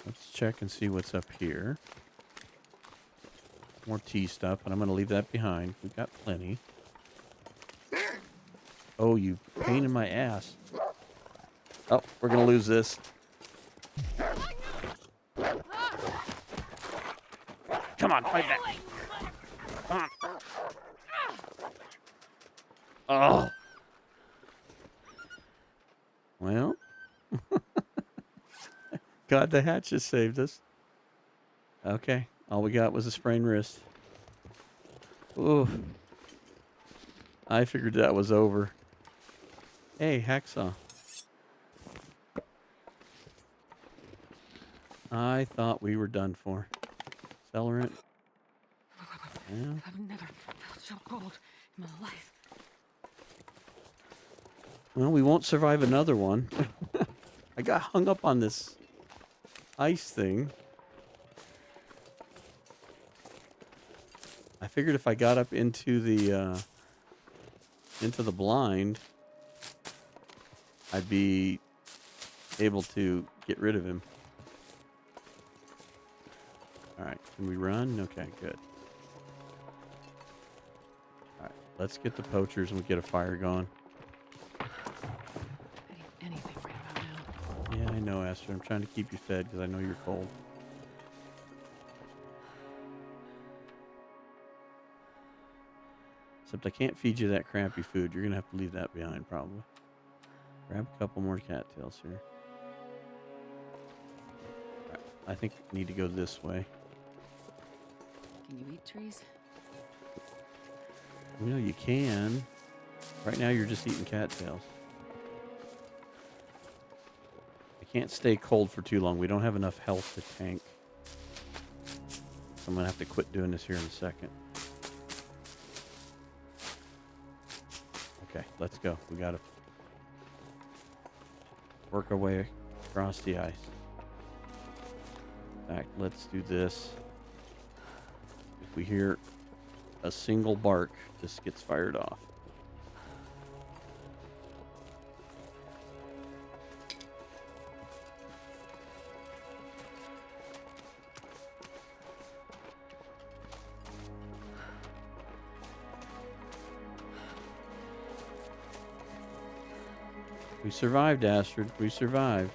Let's check and see what's up here. More tea stuff, but I'm going to leave that behind. We've got plenty. Oh, you pain in my ass. Oh, we're going to lose this. Come on, fight back. Come on. Oh. Well. God, the hatch just saved us. Okay. All we got was a sprained wrist. Ooh. I figured that was over. Hey, hacksaw. I thought we were done for. Accelerant. Yeah. I've never felt so cold in my life. Well, we won't survive another one. I got hung up on this ice thing. I figured if I got up into the blind, I'd be able to get rid of him. All right, can we run? Okay, good. All right, let's get the poachers and we get a fire going. I need anything right about now. Yeah, I know, Astrid. I'm trying to keep you fed because I know you're cold. Except I can't feed you that crappy food. You're going to have to leave that behind, probably. Grab a couple more cattails here. Right, I think I need to go this way. Can you eat trees? You know, you can. Right now, you're just eating cattails. I can't stay cold for too long. We don't have enough health to tank. So I'm going to have to quit doing this here in a second. Okay, let's go. We got to work our way across the ice. In fact, let's do this. If we hear a single bark, this gets fired off. We survived, Astrid. We survived.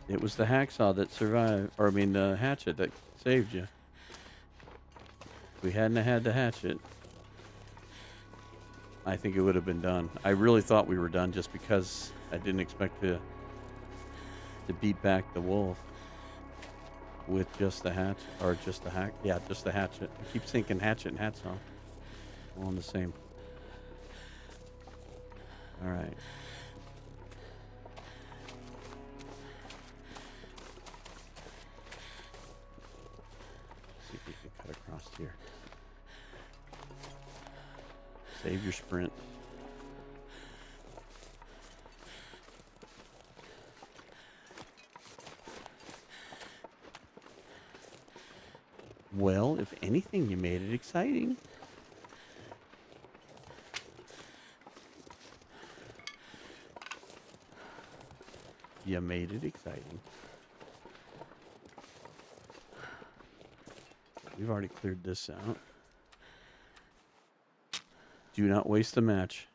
It was the hacksaw that survived, or I mean the hatchet that saved you. If we hadn't had the hatchet, I think it would have been done. I really thought we were done just because I didn't expect to beat back the wolf with just the hatchet, or just the hack. Yeah, just the hatchet. I keep thinking hatchet and hacksaw. All in the same. All right. See if we can cut across here. Save your sprint. Well, if anything, you made it exciting. You made it exciting. We've already cleared this out. Do not waste the match.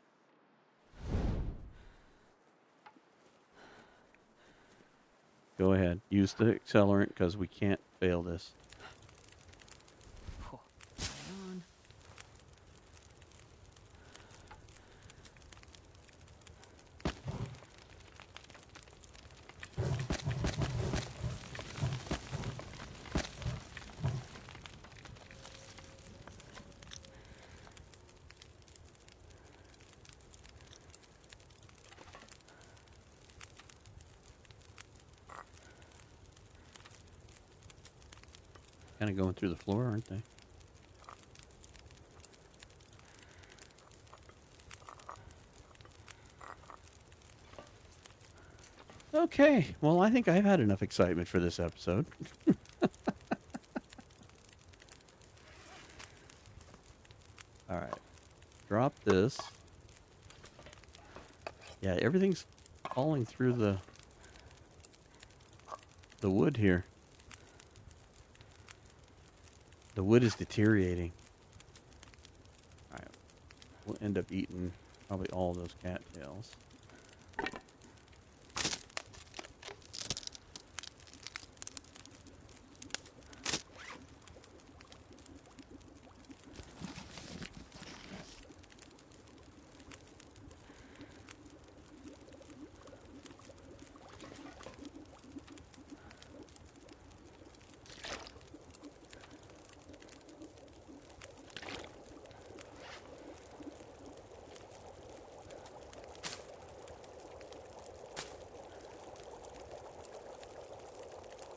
Go ahead. Use the accelerant because we can't fail this. Oh, right on. Kind of going through the floor, aren't they? Okay. Well, I think I've had enough excitement for this episode. All right. Drop this. Yeah, everything's falling through the wood here. The wood is deteriorating. All right. We'll end up eating probably all those cattails.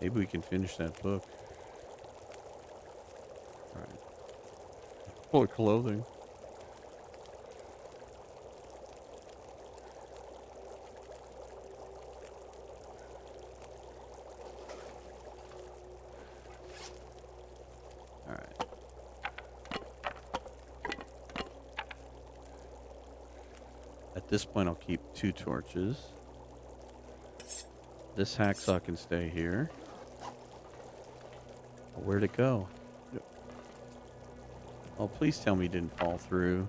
Maybe we can finish that book. All right. Full of clothing. All right. At this point, I'll keep 2 torches. This hacksaw can stay here. Where'd it go? Oh, please tell me it didn't fall through.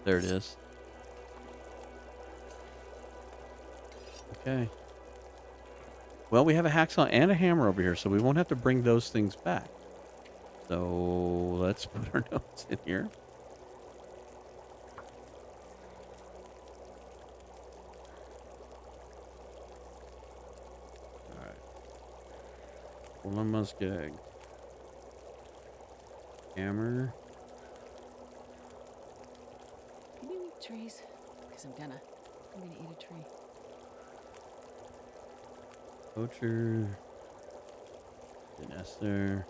There it is. Okay. Well, we have a hacksaw and a hammer over here, so we won't have to bring those things back. So let's put our notes in here. All right. One muskeg. Hammer. Can you eat trees? Because I'm gonna eat a tree. Poacher. An Esther.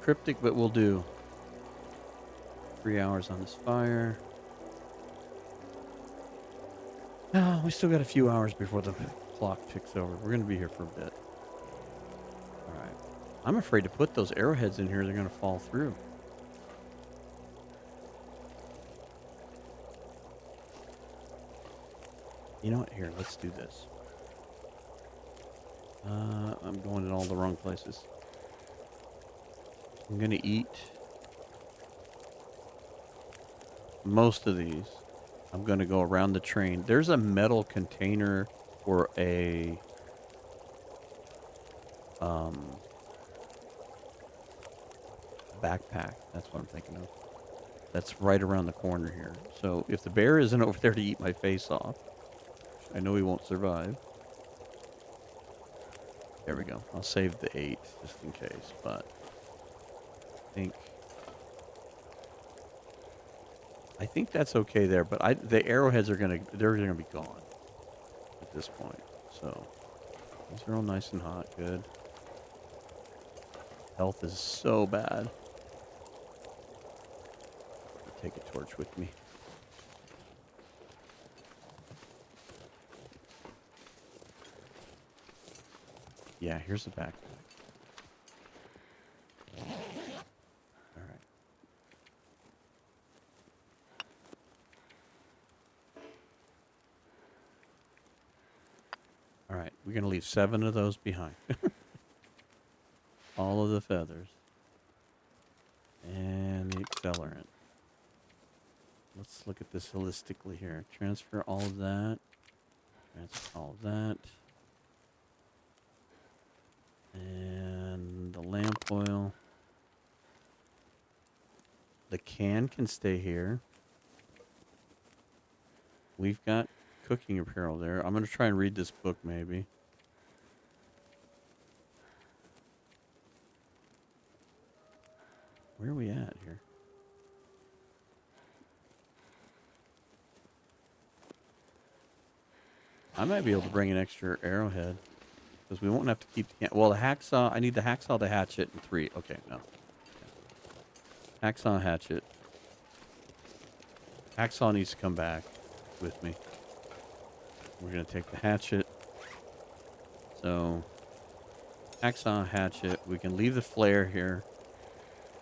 Cryptic, but we'll do. 3 hours on this fire. Oh, we still got a few hours before the clock ticks over. We're going to be here for a bit. All right. I'm afraid to put those arrowheads in here. They're going to fall through. You know what? Here, let's do this. I'm going in all the wrong places. I'm going to eat most of these. I'm going to go around the train. There's a metal container for a backpack. That's what I'm thinking of. That's right around the corner here. So if the bear isn't over there to eat my face off, I know he won't survive. There we go. I'll save the 8 just in case, but I think that's okay there, but the arrowheads they're gonna be gone at this point. So these are all nice and hot, good. Health is so bad. I'll take a torch with me. Yeah, here's the backpack. We're going to leave 7 of those behind. All of the feathers. And the accelerant. Let's look at this holistically here. Transfer all of that. Transfer all of that. And the lamp oil. The can stay here. We've got cooking apparel there. I'm going to try and read this book maybe. Where are we at here? I might be able to bring an extra arrowhead. Because we won't have to keep the can. Well, the hacksaw. I need the hacksaw, the hatchet, and 3. Okay, no. Hacksaw, hatchet. Hacksaw needs to come back with me. We're going to take the hatchet. So, hacksaw, hatchet. We can leave the flare here.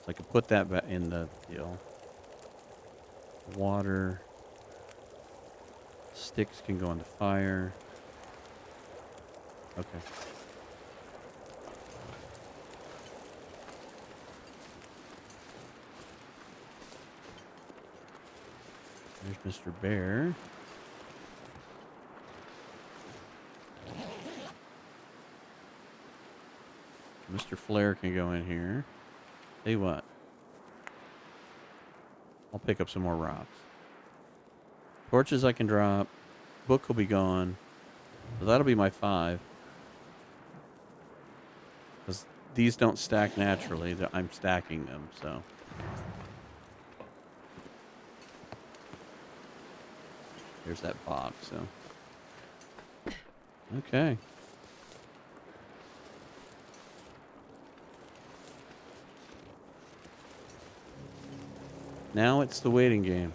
So I can put that back in the deal. Water. Sticks can go on the fire. Okay. There's Mr. Bear. Mr. Flare can go in here. Tell you what. I'll pick up some more rocks. Torches I can drop. Book will be gone. So that'll be my 5. Because these don't stack naturally. I'm stacking them, so. There's that box, so. Okay. Now it's the waiting game.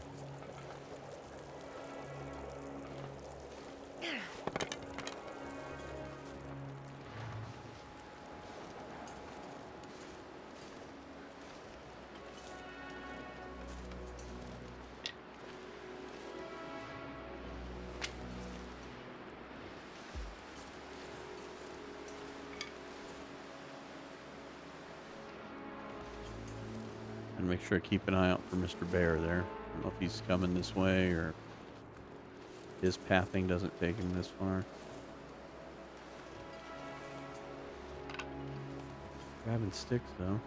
And make sure I keep an eye out for Mr. Bear there. I don't know if he's coming this way or his pathing doesn't take him this far. Grabbing sticks though.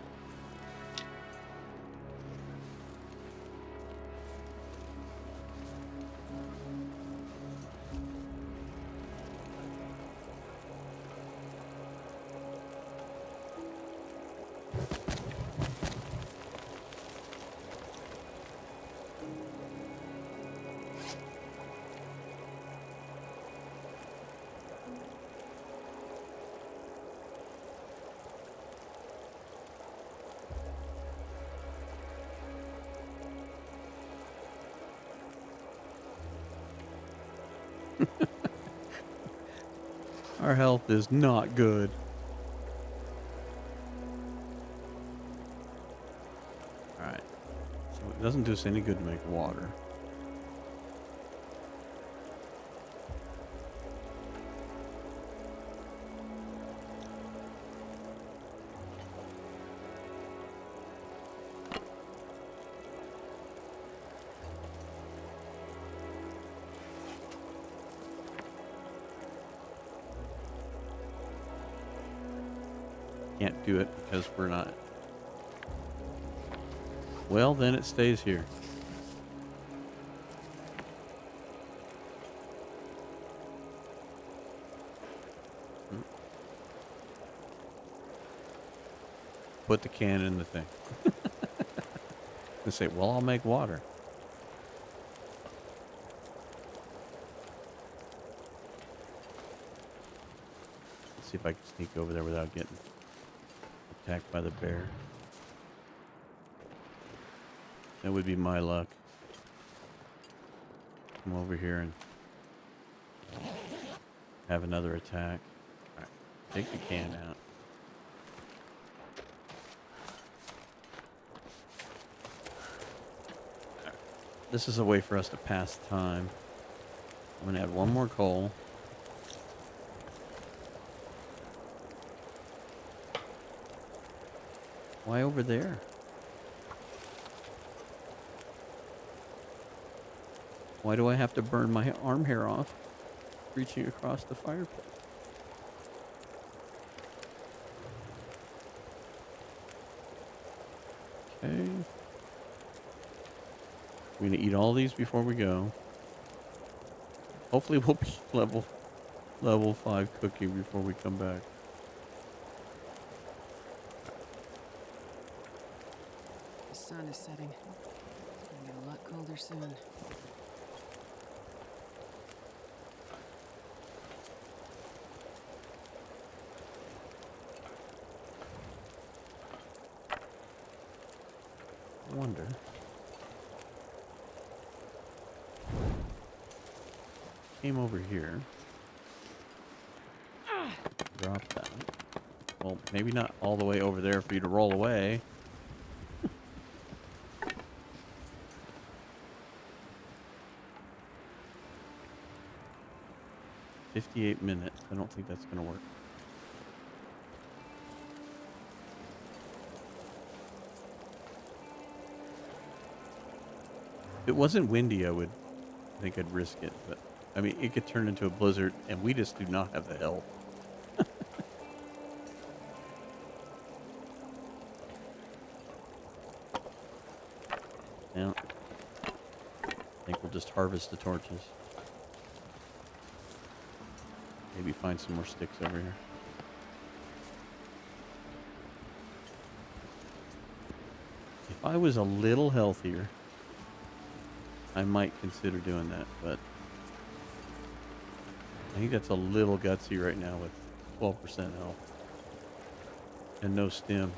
Our health is not good. Alright. So it doesn't do us any good to make water. Can't do it because we're not. Well, then it stays here. Put the can in the thing. And say, well, I'll make water. Let's see if I can sneak over there without getting attacked by the bear. That would be my luck. Come over here and have another attack. Alright, take the can out. Right. This is a way for us to pass time. I'm going to add one more coal. Why over there? Why do I have to burn my arm hair off reaching across the fire pit? Okay. We're gonna eat all these before we go. Hopefully we'll be level 5 cooking before we come back. The sun is setting. It's gonna get a lot colder soon. I wonder. Came over here. Drop that. Well, maybe not all the way over there for you to roll away. 58 minutes. I don't think that's going to work. If it wasn't windy, I think I'd risk it. But, I mean, it could turn into a blizzard, and we just do not have the health. Now, I think we'll just harvest the torches. Maybe find some more sticks over here. If I was a little healthier, I might consider doing that, but I think that's a little gutsy right now with 12% health and no stim.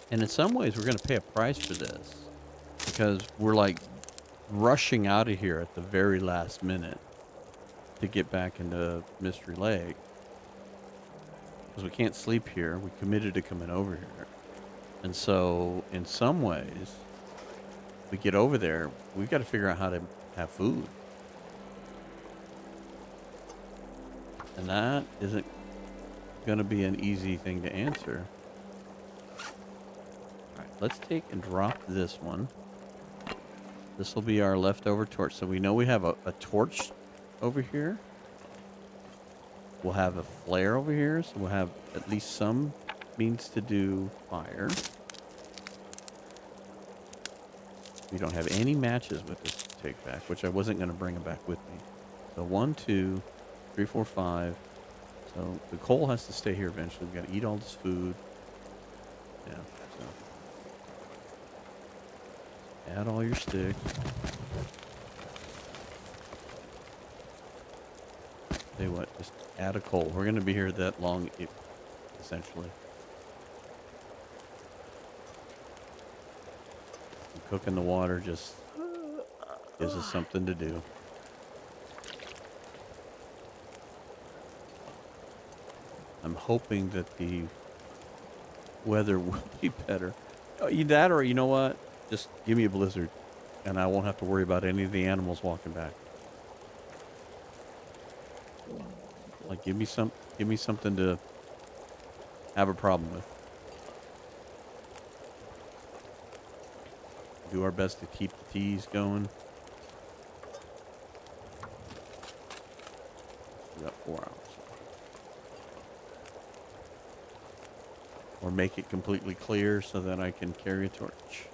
And in some ways, we're going to pay a price for this because we're like rushing out of here at the very last minute to get back into Mystery Lake because we can't sleep here. We committed to coming over here. And so in some ways, we get over there, we've got to figure out how to have food. And that isn't going to be an easy thing to answer. Let's take and drop this one. This will be our leftover torch. So we know we have a torch over here. We'll have a flare over here. So we'll have at least some means to do fire. We don't have any matches with this take back, which I wasn't going to bring them back with me. So 1, 2, 3, 4, 5. So the coal has to stay here eventually. We've got to eat all this food. Yeah. Add all your sticks. Tell you what, just add a coal. We're going to be here that long, essentially. And cooking the water just gives us something to do. I'm hoping that the weather will be better. That, or you know what? Just give me a blizzard, and I won't have to worry about any of the animals walking back. Like, give me something to have a problem with. Do our best to keep the teas going. We got 4 hours. Or make it completely clear so that I can carry a torch.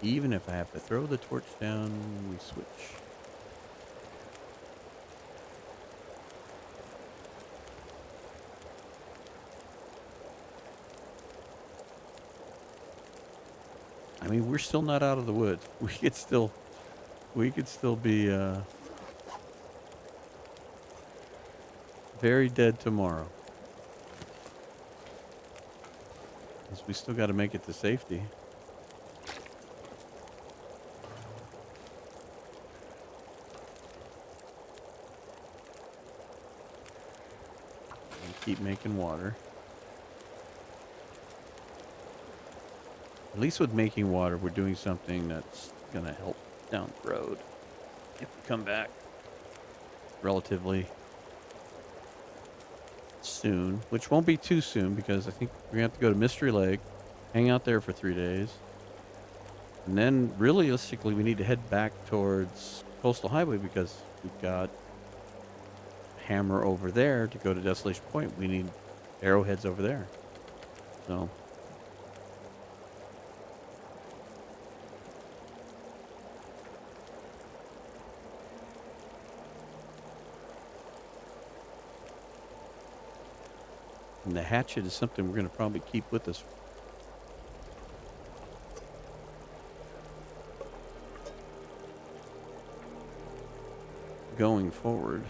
Even if I have to throw the torch down, we switch. I mean, we're still not out of the woods. We could still We could still be very dead tomorrow. Because we still got to make it to safety. And keep making water. At least with making water, we're doing something that's going to help down the road. If we come back relatively soon, which won't be too soon because I think we're going to have to go to Mystery Lake, hang out there for 3 days. And then realistically, we need to head back towards Coastal Highway because we've got Hammer over there to go to Desolation Point. We need arrowheads over there. So... And the hatchet is something we're going to probably keep with us going forward.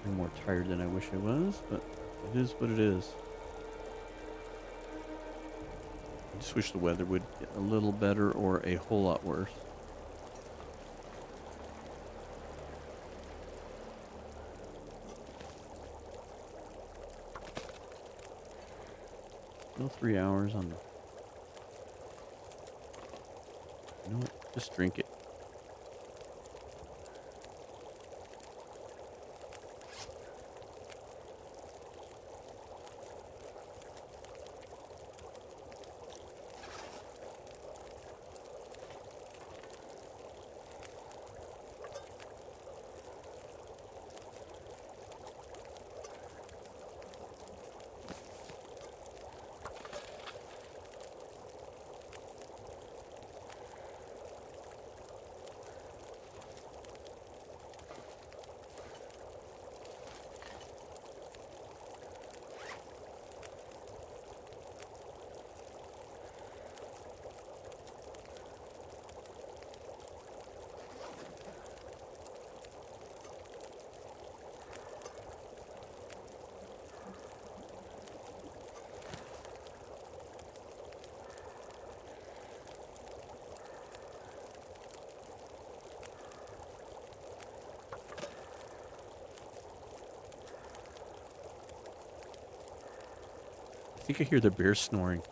I'm more tired than I wish I was, but it is what it is. I just wish the weather would get a little better or a whole lot worse. Still 3 hours on the... You know what? Just drink it. I think I hear the bear snoring.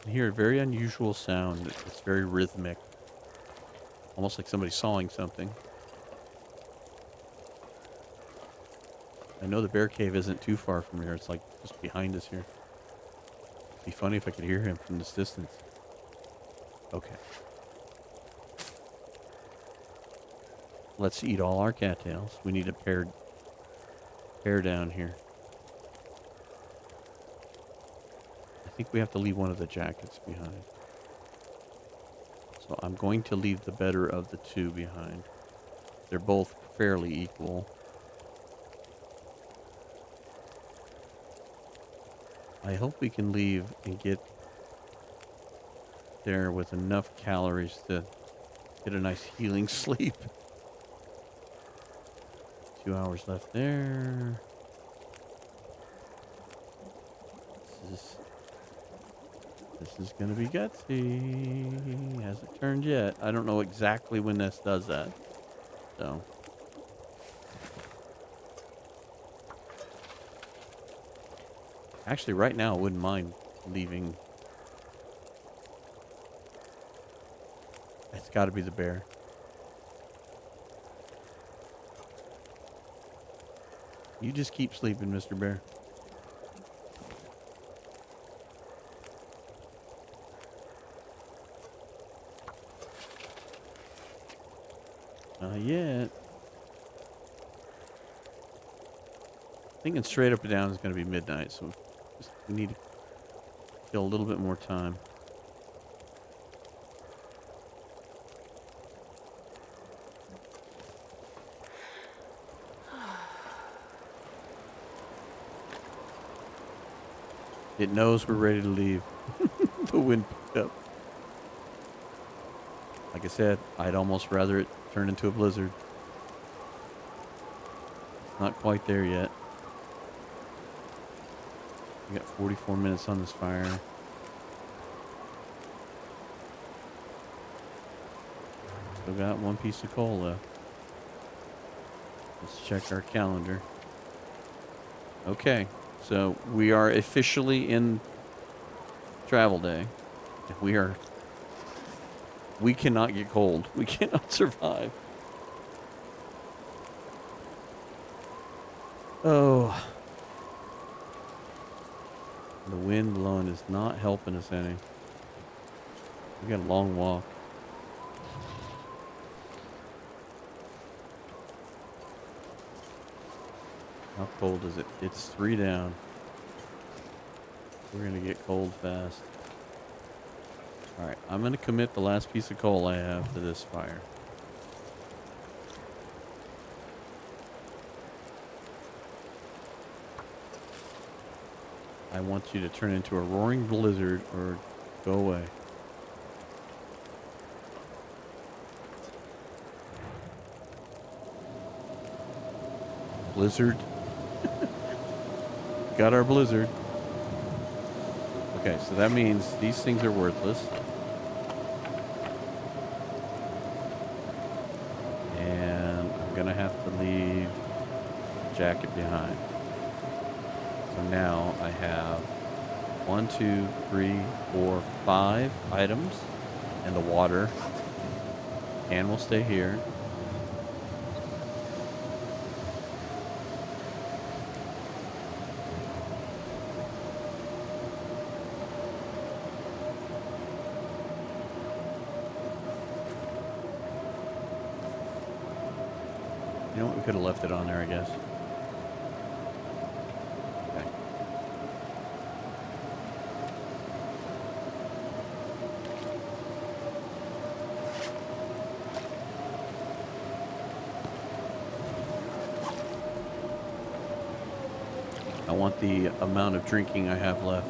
I hear a very unusual sound. It's very rhythmic. Almost like somebody sawing something. I know the bear cave isn't too far from here. It's like just behind us here. It'd be funny if I could hear him from this distance. Okay. Let's eat all our cattails. We need a pair down here. I think we have to leave one of the jackets behind. So I'm going to leave the better of the two behind. They're both fairly equal. I hope we can leave and get there with enough calories to get a nice healing sleep. 2 hours left there. This is gonna be gutsy. Hasn't turned yet. I don't know exactly when this does that. So. Actually, right now, I wouldn't mind leaving. It's got to be the bear. You just keep sleeping, Mr. Bear. Not yet. Thinking straight up and down is going to be midnight, so we need to kill a little bit more time. It knows we're ready to leave. The wind picked up. Like I said, I'd almost rather it turn into a blizzard. It's not quite there yet. We got 44 minutes on this fire. Still got one piece of coal left. Let's check our calendar. Okay, so we are officially in travel day. We cannot get cold. We cannot survive. Oh. The wind blowing is not helping us any. We got a long walk. How cold is it? It's 3 down. We're going to get cold fast. Alright, I'm going to commit the last piece of coal I have to this fire. I want you to turn into a roaring blizzard or go away. Blizzard. Got our blizzard. Okay, so that means these things are worthless. And I'm going to have to leave the jacket behind. So now I have 1, 2, 3, 4, 5 items. And the water. And we'll stay here. You know what? We could have left it on there, I guess. Okay. I want the amount of drinking I have left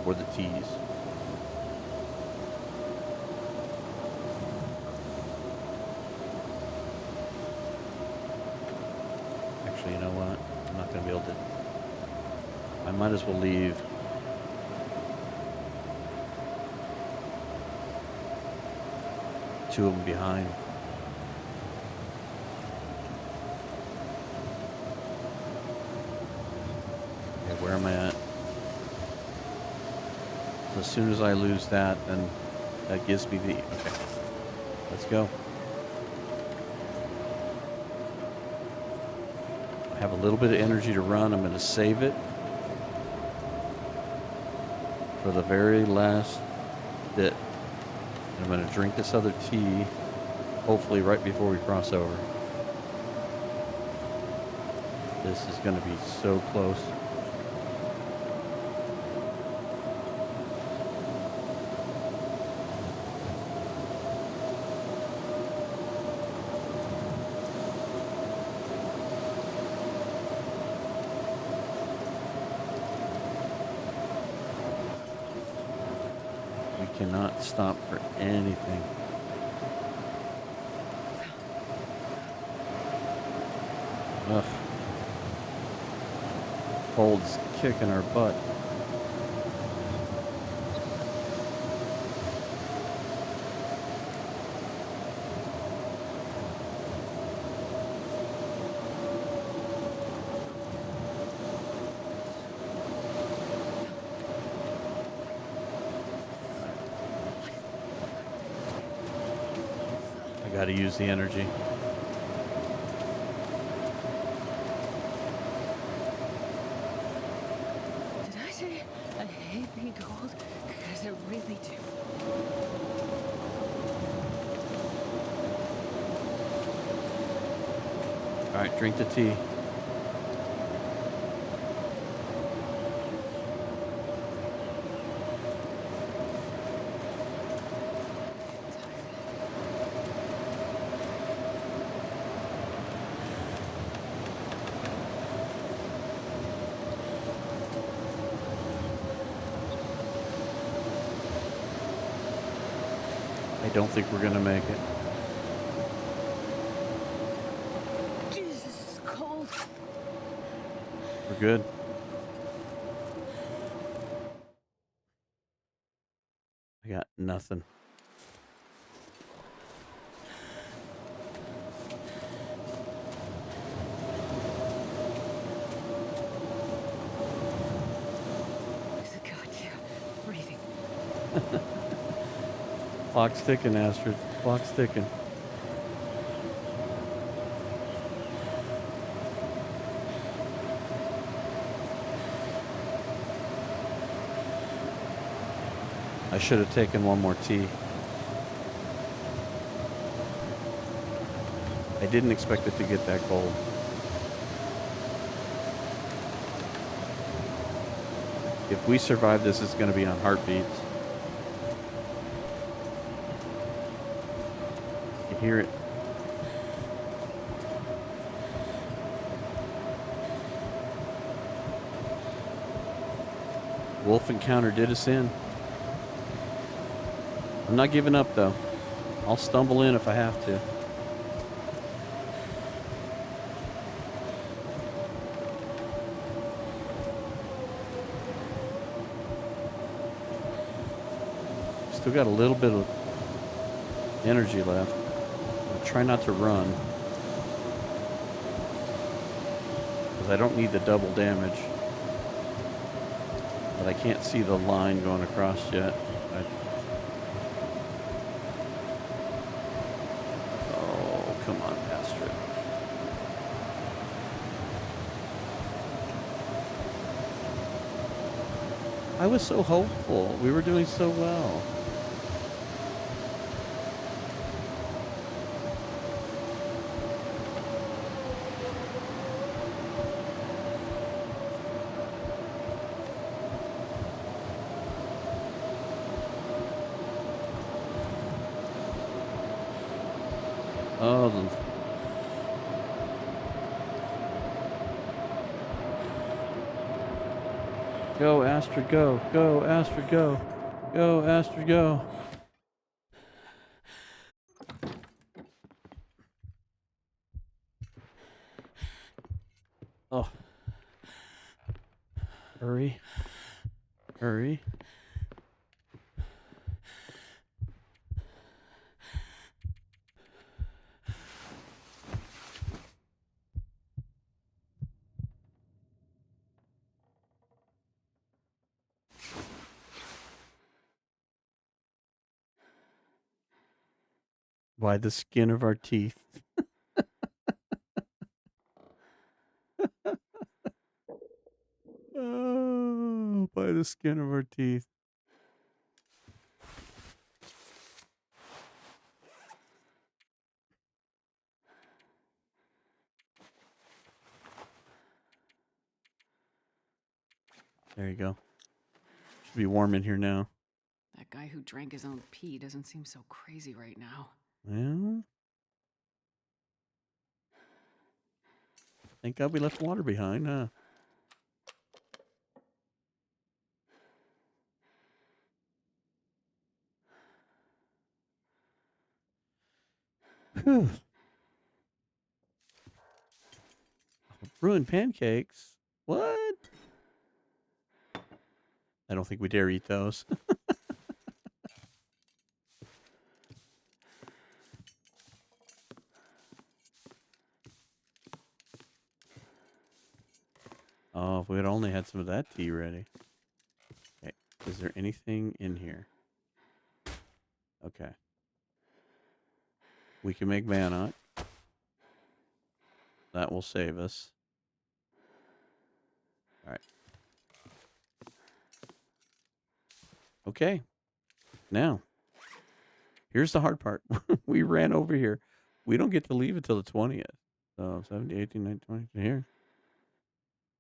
for the teas. Actually, you know what? I'm not going to be able to. I might as well leave. Two of them behind. Okay, where am I at? So as soon as I lose that, then that gives me the... Okay. Let's go. I have a little bit of energy to run. I'm going to save it for the very last bit. I'm going to drink this other tea, hopefully right before we cross over. This is going to be so close. Cannot stop for anything. Ugh. Cold's kicking our butt. Got to use the energy. Did I say I hate being cold? Because I really do. All right, drink the tea. I don't think we're gonna make it. Jesus, this is cold. We're good. I got nothing. God, yeah, freezing. Clock's ticking, Astrid. Clock's ticking. I should have taken one more tea. I didn't expect it to get that cold. If we survive this, it's going to be on heartbeats. You can hear it. Wolf encounter did us in. I'm not giving up, though. I'll stumble in if I have to. Still got a little bit of energy left. I'll try not to run, because I don't need the double damage. But I can't see the line going across yet. Oh, come on, Astrid. I was so hopeful. We were doing so well. Oh, go, Astrid, go. Go, Astrid, go. Go, Astrid, go. Oh. Hurry. Hurry. By the skin of our teeth. Oh, by the skin of our teeth. There you go. Should be warm in here now. That guy who drank his own pee doesn't seem so crazy right now. Well, thank God we left water behind, huh? Whew. Ruined pancakes? What? I don't think we dare eat those. Oh, if we had only had some of that tea ready. Okay, is there anything in here? Okay. We can make mannock. That will save us. All right. Okay. Now, here's the hard part. We ran over here. We don't get to leave until the 20th. So 17, 18, 19, 20 here.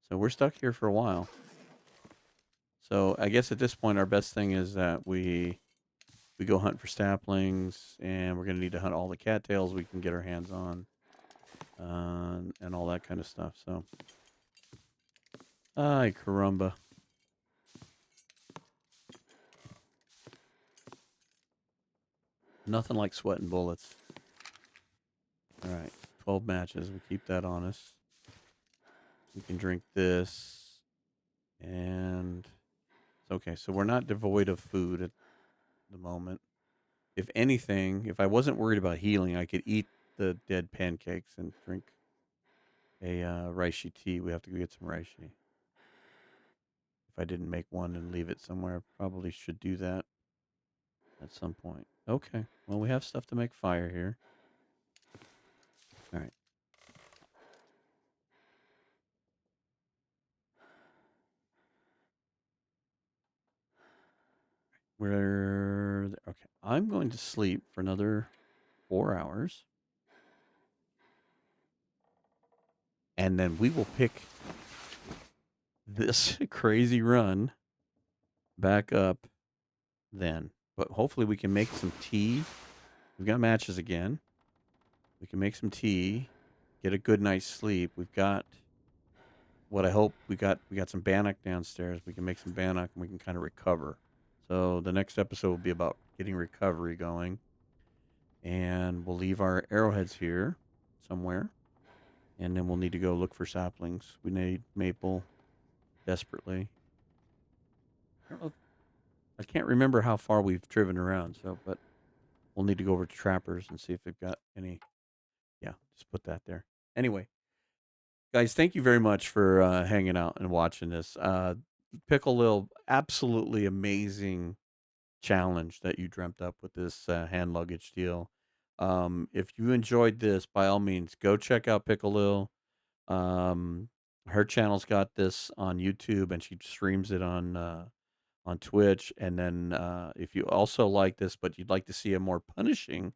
So we're stuck here for a while. So I guess at this point, our best thing is that we go hunt for staplings, and we're going to need to hunt all the cattails we can get our hands on, and all that kind of stuff. So, ay, caramba. Nothing like sweating bullets. All right, 12 matches. We keep that on us. We can drink this, and okay. So we're not devoid of food at the moment. If anything, if I wasn't worried about healing, I could eat the dead pancakes and drink a reishi tea. We have to go get some reishi. If I didn't make one and leave it somewhere, probably should do that at some point. Okay. Well, we have stuff to make fire here. All right. We're okay. I'm going to sleep for another 4 hours, and then we will pick this crazy run back up then. But hopefully, we can make some tea. We've got matches again. We can make some tea, get a good night's sleep. We've got what I hope we got some bannock downstairs. We can make some bannock and we can kind of recover. So the next episode will be about getting recovery going. And we'll leave our arrowheads here somewhere. And then we'll need to go look for saplings. We need maple desperately. I can't remember how far we've driven around, but we'll need to go over to Trappers and see if they've got any. Yeah, just put that there. Anyway, guys, thank you very much for hanging out and watching this. Picklelil, absolutely amazing challenge that you dreamt up with this hand luggage deal. If you enjoyed this, by all means, go check out Picklelil. Her channel's got this on YouTube, and she streams it on Twitch. And then if you also like this, but you'd like to see a more punishing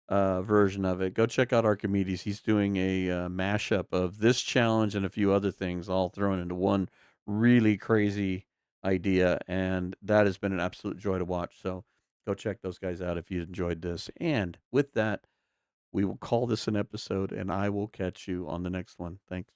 version of it, go check out Archimedes. He's doing a mashup of this challenge and a few other things, all thrown into one really crazy idea, and that has been an absolute joy to watch. So go check those guys out if you enjoyed this. And with that, we will call this an episode, and I will catch you on the next one. Thanks.